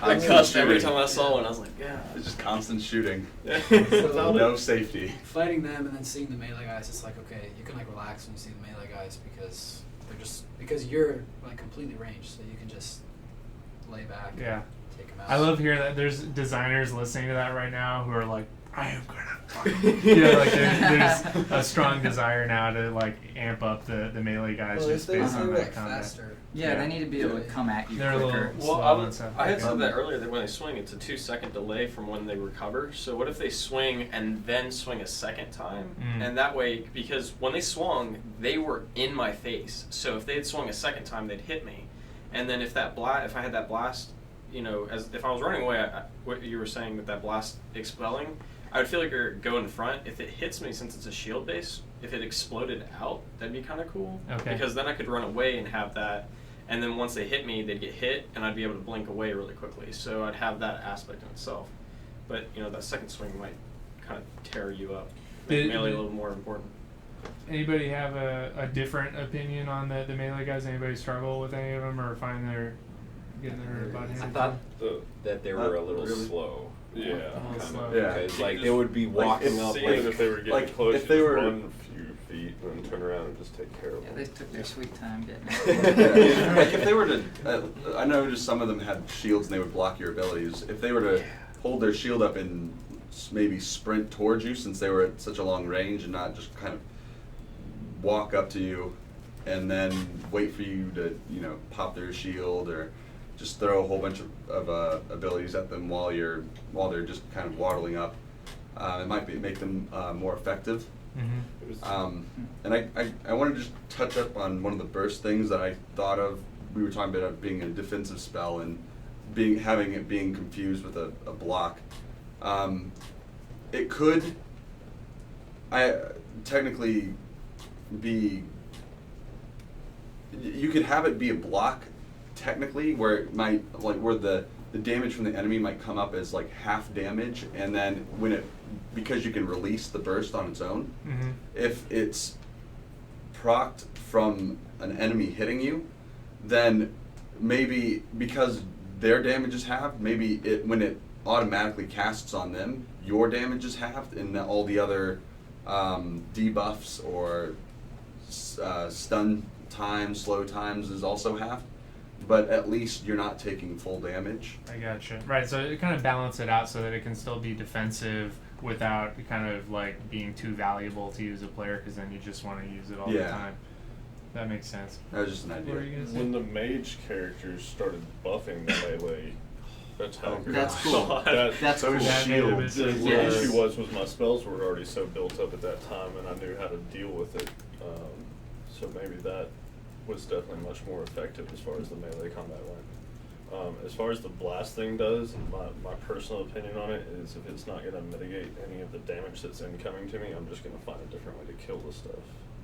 I I cussed every time I saw one. I was like, yeah. It's just constant shooting. So No safety. fighting them and then seeing the melee guys, it's like, okay, you can like relax when you see the melee guys because you're like completely ranged, so you can just lay back Yeah. and take them out. I love hearing that. There's designers listening to that right now who are like, I am gonna like there's a strong desire now to like amp up the melee guys well, just if they based on were that like combat. faster. Yeah, they need to be able to come at you They're a quicker. little- Well, slow and stuff. I had Okay. said that earlier that when they swing, it's a 2-second delay from when they recover. So what if they swing and then swing a second time? And that way, because when they swung, they were in my face. So if they had swung a second time, they'd hit me. And then if I had that blast, if I was running away, what you were saying with that blast expelling, I would feel like you're go in front. If it hits me, since it's a shield base, if it exploded out, that'd be kind of cool. Okay. Because then I could run away and have that. And then once they hit me, they'd get hit, and I'd be able to blink away really quickly. So I'd have that aspect in itself. But that second swing might kind of tear you up, make melee a little more important. Anybody have a different opinion on the melee guys? Anybody struggle with any of them or find their getting their butt handed? I thought The, that they were a little really. slow. yeah. little Kind slow. of, Yeah. because like they would be walking up Even if like they were getting like, close, if you they just were- run a few feet and then turn around and just take care of Yeah, them. they took their sweet time getting Yeah, like it. if they were to, I noticed some of them had shields and they would block your abilities. If they were to hold their shield up and maybe sprint towards you, since they were at such a long range, and not just kind of walk up to you and then wait for you to, pop their shield, or just throw a whole bunch of abilities at them while they're just kind of waddling up, it might make them more effective. Mm-hmm. It was, And I wanted to just touch up on one of the burst things that I thought of. We were talking about it being a defensive spell and having it being confused with a block. It could technically be, you could have it be a block technically, where it might, where the damage from the enemy might come up as like half damage, and then because you can release the burst on its own, Mm-hmm. if it's procced from an enemy hitting you, then maybe because their damage is halved, maybe when it automatically casts on them, your damage is halved, and all the other debuffs or stun times, slow times is also halved. But at least you're not taking full damage. I gotcha. Right, so it kind of balance it out so that it can still be defensive without kind of like being too valuable to use a player, because then you just want to use it all the Yeah. time. That makes sense. That was just an What were you idea. gonna say? when the mage characters started buffing the melee, that's how That's cool. That's cool. those That made a shields. bit The sense. Yes. issue was my spells were already so built up at that time, and I knew how to deal with it. So maybe that was definitely much more effective as far as the melee combat went. As far as the blast thing does, my personal opinion on it is if it's not going to mitigate any of the damage that's incoming to me, I'm just going to find a different way to kill the stuff.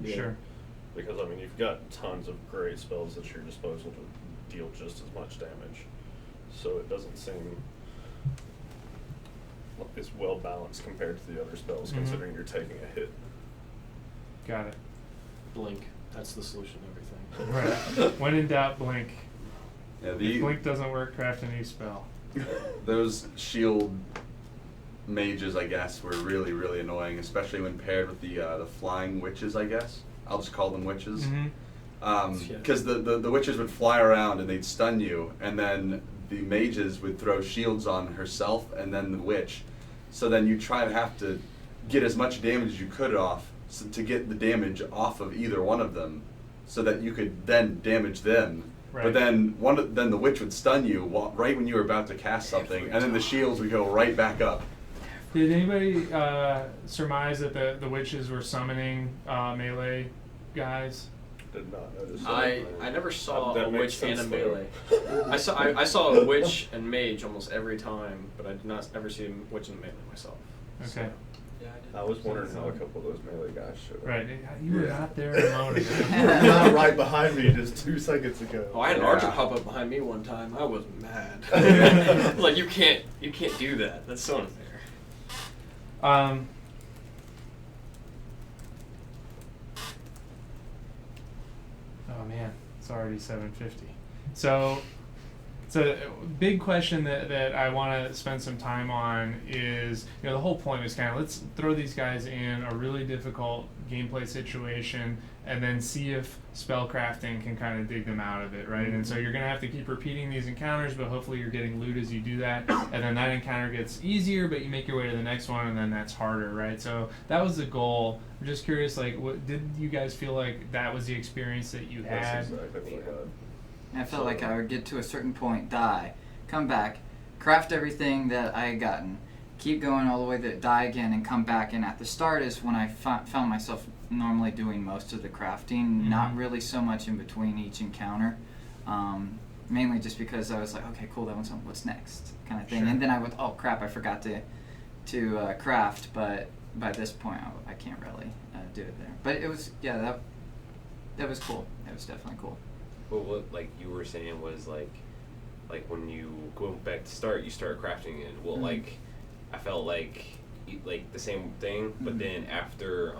Sure. Because, I mean, you've got tons of great spells at your disposal to deal just as much damage. So it doesn't seem like it's well balanced compared to the other spells, Mhm. considering you're taking a hit. Got it. Blink. That's the solution to everything. Right. When in doubt, blink. Yeah, If blink doesn't work, craft a new spell. those shield mages, I guess, were really, really annoying, especially when paired with the flying witches, I guess. I'll just call them witches. Mm-hmm. Because the witches would fly around and they'd stun you, and then the mages would throw shields on herself and then the witch. So then you try to have to get as much damage as you could off to get the damage off of either one of them, so that you could then damage them. Right. But then then the witch would stun you right when you were about to cast something, and then the shields would go right back up. Did anybody surmise that the witches were summoning melee guys? Did not notice that. I never saw That a makes witch and a sense, though. melee. I saw a witch and mage almost every time, but I did not ever see a witch and melee myself. Okay. Yeah, I did. I was wondering how a couple of those melee guys showed up. Right. You were Yeah. not there alone. Not right behind me just 2 seconds ago. Oh, I had an Yeah. archer pop up behind me one time. I was mad. Like, you can't do that. That's so unfair. Oh man, it's already 7:50. So big question that I want to spend some time on is, the whole point was kind of, let's throw these guys in a really difficult gameplay situation and then see if spellcrafting can kind of dig them out of it, right? And so you're going to have to keep repeating these encounters, but hopefully you're getting loot as you do that, and then that encounter gets easier, but you make your way to the next one, and then that's harder, right? So that was the goal. I'm just curious, what did you guys feel like that was the experience that you had? That's exactly what I got. I felt like I would get to a certain point, die, come back, craft everything that I had gotten, keep going all the way to die again, and come back. And at the start is when I found myself normally doing most of the crafting, not really so much in between each encounter. Mainly just because I was like, okay, cool, that one's on, what's next, kind of thing. Sure. And then I would, oh crap, I forgot to craft, but by this point I can't really do it there. But it was, that was cool. It was definitely cool. Well, what you were saying was like when you go back to start, you start crafting it. Well, I felt like like the same thing, but then after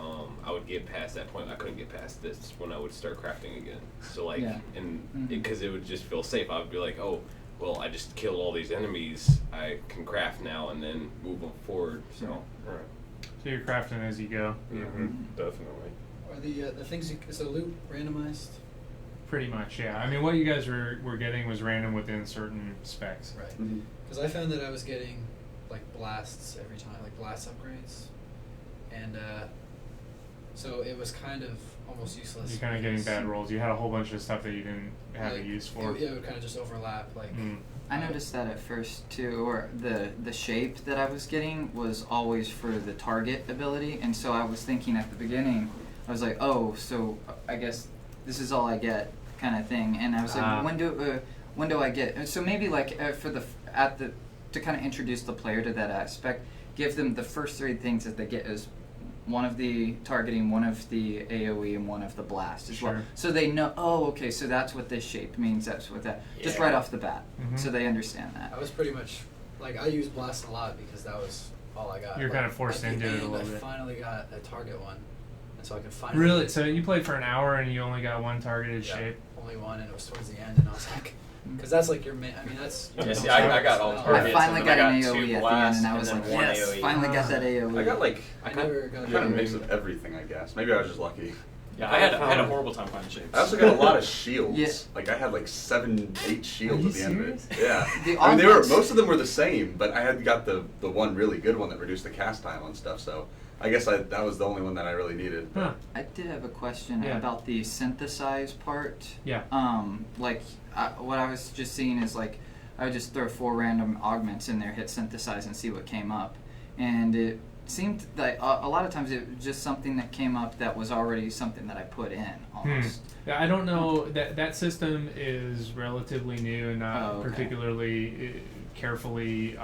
I would get past that point, I couldn't get past this when I would start crafting again. So like, Yeah. and because it would just feel safe, I would be like, oh, well, I just killed all these enemies. I can craft now and then move them forward. So. Right. So you're crafting as you go. Definitely. Are the things is the loot randomized? Pretty much, yeah. I mean, what you guys were getting was random within certain specs. Right. Mhm. Because I found that I was getting like blasts every time, like blast upgrades, and so it was kind of almost useless. You're kind of getting bad rolls. You had a whole bunch of stuff that you didn't have like, a use for. It would kind of just overlap, like. I noticed that at first too, or the shape that I was getting was always for the target ability, and so I was thinking at the beginning, I was like, oh, so I guess this is all I get, kind of thing, and I was like, when do I get? So maybe like to kind of introduce the player to that aspect, give them the first 3 things that they get is one of the targeting, one of the AoE, and one of the blast as well. Sure. So they know, oh, okay, so that's what this shape means, that's what that, just right off the bat, so they understand that. I was pretty much, like, I used blast a lot because that was all I got. You're kind of forced at the into it a end, little bit. I finally got a target one, and so I could finally. Really? So you played for an hour and you only got one targeted Yeah, shape? only one, and it was towards the end, and I was like, because that's like your main. I mean, that's. Yeah, see, I got all targets. I finally and got then an I got AoE 2 at the end, blasts, and I was then like, one yes, AoE. finally got that AoE. I got like I never got. kind of a mix of everything, I guess. Maybe I was just lucky. Yeah, I had a horrible time finding shapes. I also got a lot of shields. Yeah. Like I had like 7, 8 shields Are at the you end of it. serious? Yeah. The I mean, they were augments- most of them were the same, but I had got the one really good one that reduced the cast time on stuff. So I guess that was the only one that I really needed. Huh. I did have a question Yeah. about the synthesize part. Yeah. Like what I was just seeing is like I would just throw 4 random augments in there, hit synthesize, and see what came up, and it seemed like a lot of times it was just something that came up that was already something that I put in almost. Yeah, I don't know. That system is relatively new and not Oh, okay. particularly carefully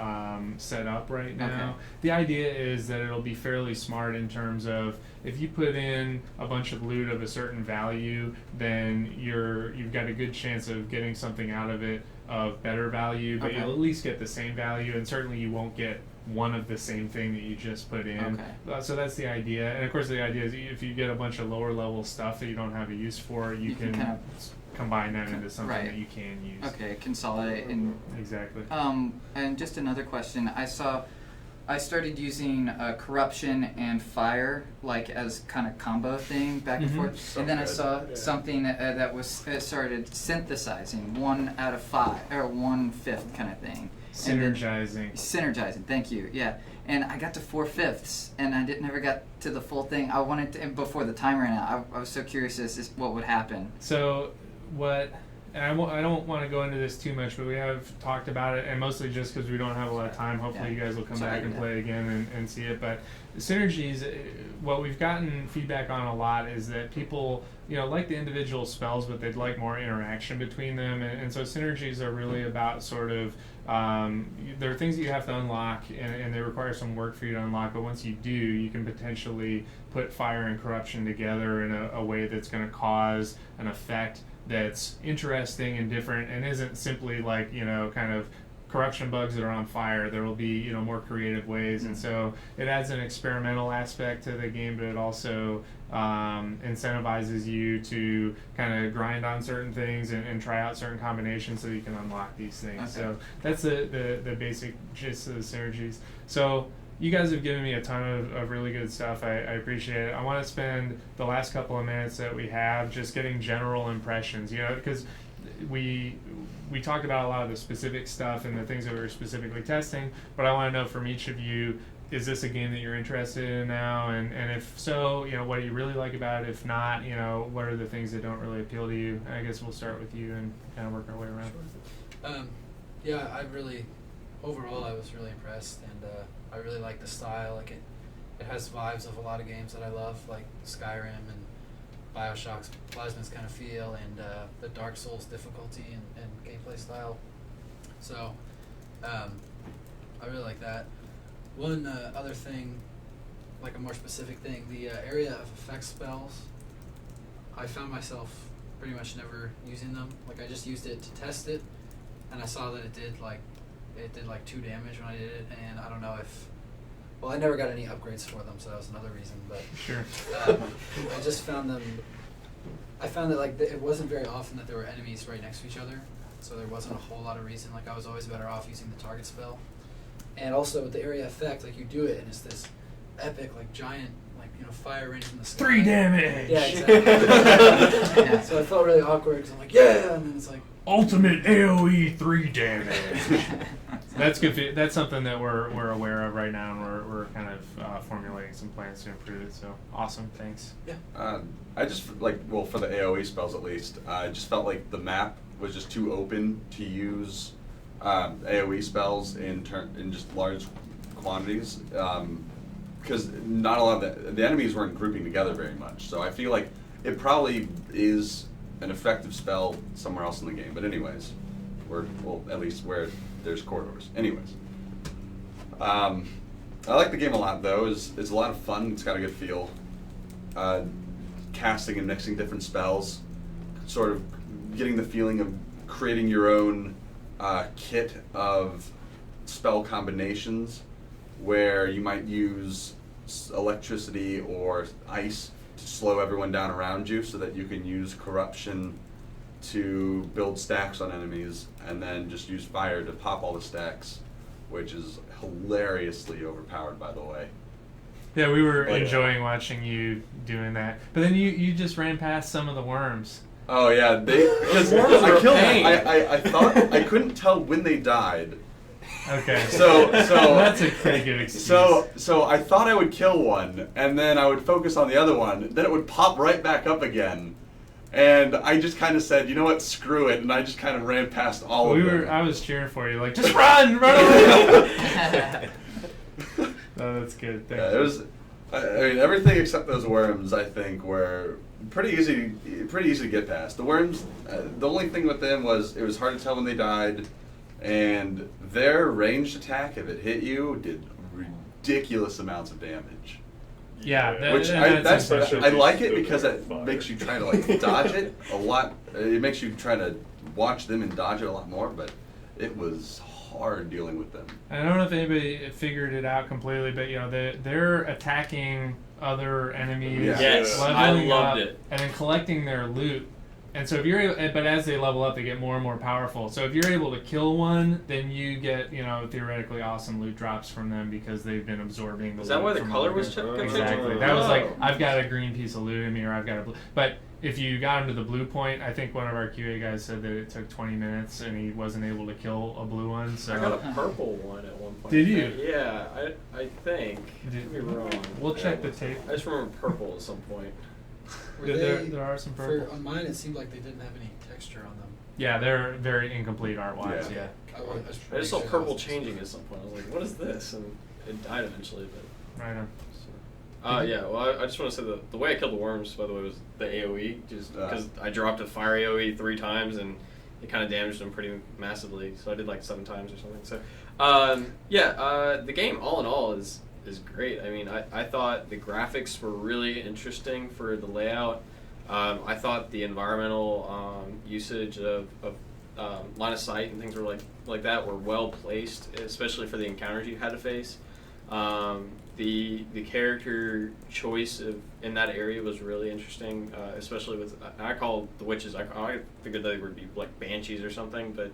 set up right now. Okay. The idea is that it'll be fairly smart in terms of if you put in a bunch of loot of a certain value, then you've got a good chance of getting something out of it of better value, but Okay. you'll at least get the same value, and certainly you won't get one of the same thing that you just put in. Okay. So that's the idea, and of course the idea is if you get a bunch of lower level stuff that you don't have a use for, you can kind combine that into something right. that you can use. Okay, consolidate and Exactly. and just another question. I started using corruption and fire like as kind of combo thing back and Mhm. forth, So and then I good. saw something that was started synthesizing 1 out of 5 or 1/5 kind of thing. And then- Synergizing. Synergizing, thank you. Yeah, and I got to 4/5, and I never got to the full thing. I wanted to, and before the time ran out. I was so curious as to what would happen. So what? And I don't want to go into this too much, but we have talked about it, and mostly just because we don't have a lot of time. Hopefully, Yeah. you guys will come Sorry, back and yeah. play again and see it. But synergies, what we've gotten feedback on a lot is that people, like the individual spells, but they'd like more interaction between them. And so synergies are really about sort of, there are things that you have to unlock, and they require some work for you to unlock. But once you do, you can potentially put fire and corruption together in a way that's going to cause an effect that's interesting and different, and isn't simply like kind of corruption bugs that are on fire. There will be more creative ways, and so it adds an experimental aspect to the game, but it also incentivizes you to kind of grind on certain things and try out certain combinations so you can unlock these things. Okay. So that's the basic gist of the synergies. So you guys have given me a ton of really good stuff. I appreciate it. I want to spend the last couple of minutes that we have just getting general impressions, because we talked about a lot of the specific stuff and the things that we were specifically testing, but I want to know from each of you, is this a game that you're interested in now? And if so, what do you really like about it? If not, what are the things that don't really appeal to you? I guess we'll start with you and kind of work our way around. Yeah, overall I was really impressed, and I really like the style. Like it has vibes of a lot of games that I love, like Skyrim and Bioshock's Plasma's kind of feel, and the Dark Souls difficulty and gameplay style. So I really like that. One other thing, like a more specific thing, the area of effect spells, I found myself pretty much never using them. Like I just used it to test it, and I saw that it did like 2 damage when I did it, and I don't know if well, I never got any upgrades for them, so that was another reason. But Sure. I just found them. I found that like it wasn't very often that there were enemies right next to each other, so there wasn't a whole lot of reason. Like I was always better off using the target spell, and also with the area effect, like you do it and it's this epic like giant fire rain from the sky. 3 damage. Yeah, exactly. Yeah, so I felt really awkward because I'm like, yeah, and then it's like Ultimate AOE 3 damage. That's good. That's something that we're aware of right now, and we're kind of formulating some plans to improve it. So awesome, thanks. yeah. I just well, for the AOE spells at least, I just felt like the map was just too open to use AOE spells in just large quantities. Because not a lot of the enemies weren't grouping together very much, so I feel like it probably is an effective spell somewhere else in the game. But anyways, at least where there's corridors. Anyways, I like the game a lot though. It's a lot of fun. It's got a good feel. Casting and mixing different spells, sort of getting the feeling of creating your own kit of spell combinations, where you might use electricity or ice to slow everyone down around you so that you can use corruption to build stacks on enemies, and then just use fire to pop all the stacks, which is hilariously overpowered, by the way. Yeah, we were enjoying watching you doing that, but then you just ran past some of the worms. Oh yeah, because I killed them. I thought I couldn't tell when they died. Okay. So that's a pretty good excuse. So I thought I would kill one, and then I would focus on the other one. Then it would pop right back up again, and I just kind of said, you know what, screw it, and I just kind of ran past all of them. I was cheering for you, like just run away. Oh, that's good. Thank you. It was. I mean, everything except those worms, I think, were pretty easy to get past. The worms, the only thing with them was it was hard to tell when they died. And their ranged attack, if it hit you, did ridiculous amounts of damage. Yeah, I like it because it makes you try to dodge it a lot. It makes you try to watch them and dodge it a lot more. But it was hard dealing with them. I don't know if anybody figured it out completely, but they're attacking other enemies. Yes, leveling I loved up, it. and then collecting their loot. And so but as they level up, they get more and more powerful. So if you're able to kill one, then you get, theoretically awesome loot drops from them because they've been absorbing the loot. Is that why the from color other was people. changing? Exactly. That was like, I've got a green piece of loot in me, or I've got a blue. But if you got him to the blue point, I think one of our QA guys said that it took 20 minutes and he wasn't able to kill a blue one. So I got a purple one at one point. Did you? Yeah, I think. Could be wrong. We'll check the tape. I just remember purple at some point. There are some purple. On mine, it seemed like they didn't have any texture on them. Yeah, they're very incomplete art-wise, yeah. I just saw purple changing at some point. I was like, what is this? And it died eventually, but... Right on. Yeah, well, I just want to say the way I killed the worms, by the way, was the AoE, just because I dropped a fire AoE 3 times, and it kind of damaged them pretty massively, so I did like 7 times or something. So, the game, all in all, is great. I mean, I thought the graphics were really interesting for the layout. I thought the environmental usage of line of sight and things were like that were well placed, especially for the encounters you had to face. The character choice in that area was really interesting, especially with I call the witches. I figured they would be like banshees or something, but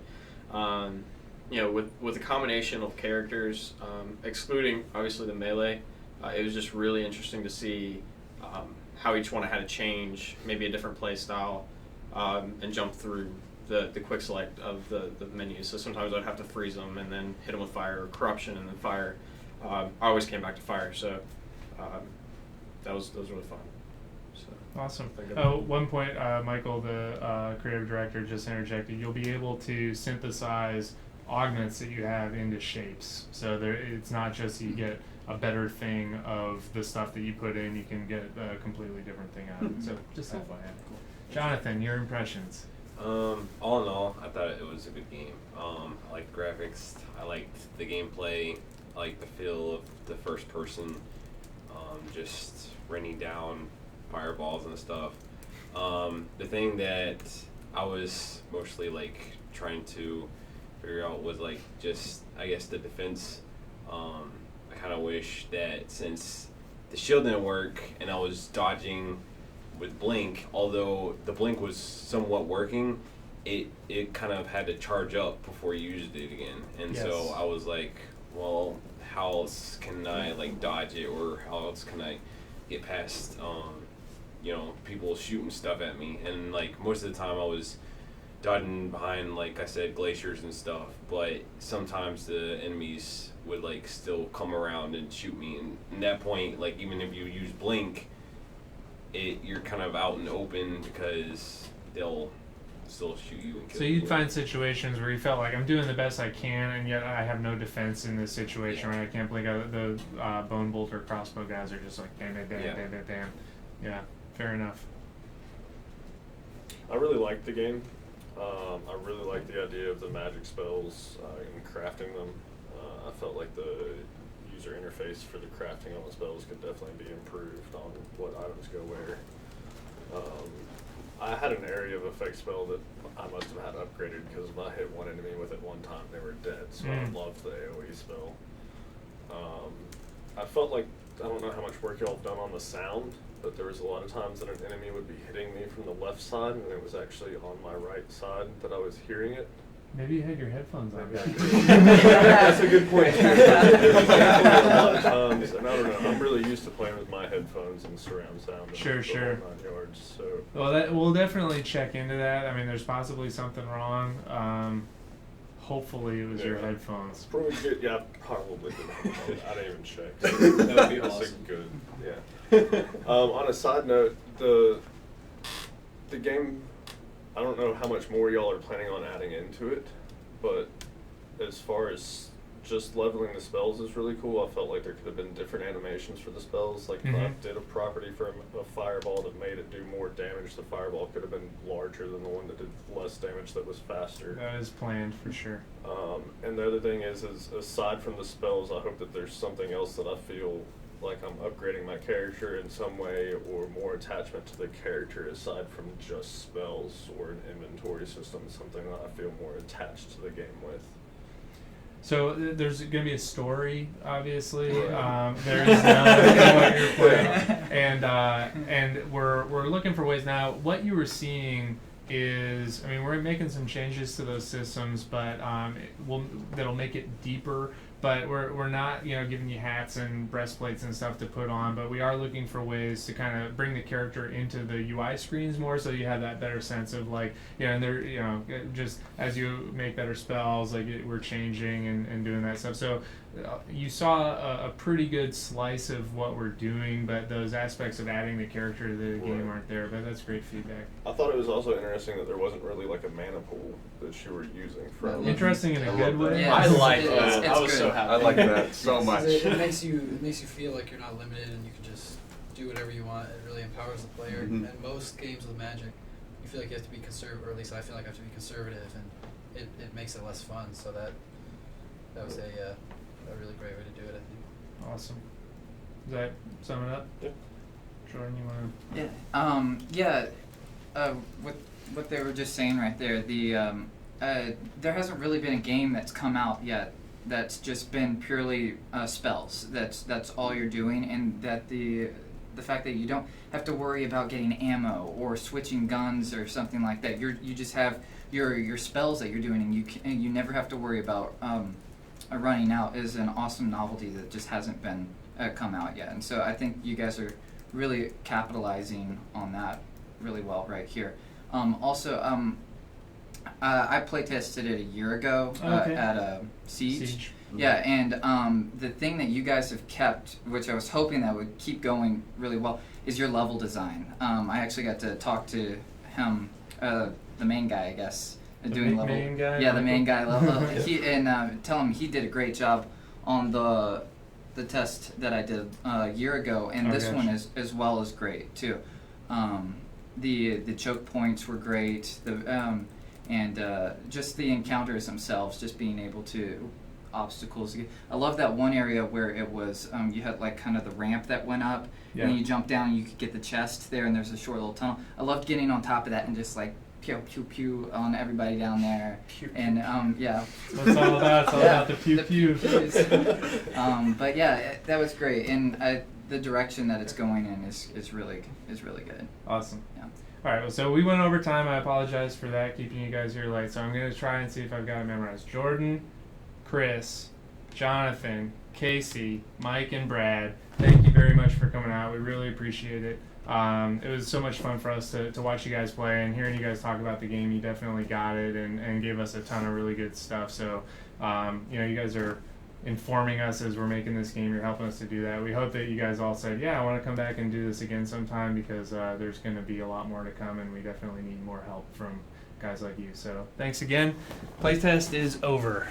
with the combination of characters, excluding obviously the melee, it was just really interesting to see how each one had to change, maybe a different play style, and jump through the quick select of the menus. So sometimes I'd have to freeze them and then hit them with fire, or corruption and then fire. I always came back to fire, so that was really fun. So, awesome. One point, Michael, the creative director, just interjected. You'll be able to synthesize augments that you have into shapes. So it's not just you get a better thing of the stuff that you put in, you can get a completely different thing out of it. So just FYI. Jonathan, your impressions? All in all, I thought it was a good game. I liked the graphics, I liked the gameplay, I liked the feel of the first person, just raining down fireballs and stuff. The thing that I was mostly trying to figure out was just, I guess, the defense I kind of wish that since the shield didn't work and I was dodging with blink, although the blink was somewhat working, it kind of had to charge up before you used it again. And so I was like, well, how else can I like dodge it, or how else can I get past people shooting stuff at me? And like most of the time I was dodging behind, like I said, glaciers and stuff, but sometimes the enemies would like still come around and shoot me, and at that point, like even if you use blink, you're kind of out in the open because they'll still shoot you and kill So you. you'd find situations where you felt like I'm doing the best I can, and yet I have no defense in this situation. Right? I can't blink out. The bone bolt or crossbow guys are just like damn. Yeah, fair enough. I really liked the game. I really liked the idea of the magic spells and crafting them. I felt like the user interface for the crafting on the spells could definitely be improved on what items go where. I had an area of effect spell that I must have had upgraded because if I hit one enemy with it one time, they were dead. So I loved the AoE spell. I felt like, I don't know how much work y'all have done on the sound, but there was a lot of times that an enemy would be hitting me from the left side, and it was actually on my right side that I was hearing it. Maybe you had your headphones on. That's a good point. A lot of times, and I don't know, I'm really used to playing with my headphones and surround sound. And Sure. the whole 9 yards, so. Well, we'll definitely check into that. I mean, there's possibly something wron. Hopefully, it was your headphones. Probably good. Yeah, probably good. I didn't even check. That would be That's awesome. good. Yeah. On a side note, the game, I don't know how much more y'all are planning on adding into it, but as far as just leveling the spells is really cool. I felt like there could have been different animations for the spells. Like if I did a property for a fireball that made it do more damage, the fireball could have been larger than the one that did less damage that was faster. That is planned for sure. And the other thing is aside from the spells, I hope that there's something else that I feel like I'm upgrading my character in some way, or more attachment to the character aside from just spells or an inventory system, something that I feel more attached to the game with. So there's going to be a story, obviously. There's none in what you're playing, and we're looking for ways now. What you were seeing is, I mean, we're making some changes to those systems, but that'll make it deeper. But we're not, giving you hats and breastplates and stuff to put on, but we are looking for ways to kind of bring the character into the UI screens more, so you have that better sense of like, and they're, just as you make better spells, like we're changing and doing that stuff. So you saw a pretty good slice of what we're doing, but those aspects of adding the character to the game aren't there. But that's great feedback. I thought it was also interesting that there wasn't really like a mana pool that you were using for. Interesting in a good way. Yeah, I like it's that. I was good. so happy. I like that so Yes, much. It makes you feel like you're not limited and you can just do whatever you want. It really empowers the player. Mhm. And most games with Magic, you feel like you have to be conservative, or at least I feel like I have to be conservative, and it makes it less fun. So that was a really great way to do it, I think. Awesome. Does that sum it up? Yeah. Jordan, you want to? Yeah. What they were just saying right there, there hasn't really been a game that's come out yet that's just been purely spells. That's all you're doing, and that the fact that you don't have to worry about getting ammo or switching guns or something like that. You just have your spells that you're doing, and you never have to worry about running out is an awesome novelty that just hasn't been come out yet. And so I think you guys are really capitalizing on that really well right here. I playtested it a year ago at Siege. Yeah, and the thing that you guys have kept, which I was hoping that would keep going really well, is your level design. I actually got to talk to him, the main guy, I guess, doing level. Main guy? Yeah, the main guy level. Tell him he did a great job on the test that I did a year ago, and this one is as well as great too. The choke points were great. And just the encounters themselves, just being able to obstacles. I love that one area where it was you had like kind of the ramp that went up, and you jump down and you could get the chest there, and there's a short little tunnel. I loved getting on top of that and just like pew pew pew on everybody down there. And yeah. That's what it's all about. It's all about the pew pew. pews. But yeah, that was great, and the direction that it's going in is really good. Awesome. Yeah. All right, well, so we went over time. I apologize for that, keeping you guys here late. So I'm going to try and see if I've got it memorized. Jordan, Chris, Jonathan, Casey, Mike, and Brad, thank you very much for coming out. We really appreciate it. It was so much fun for us to watch you guys play, and hearing you guys talk about the game. You definitely got it and gave us a ton of really good stuff. So, you guys are informing us as we're making this game. You're helping us to do that. We hope that you guys all said, yeah, I want to come back and do this again sometime, because there's going to be a lot more to come, and we definitely need more help from guys like you. So thanks again. Playtest is over.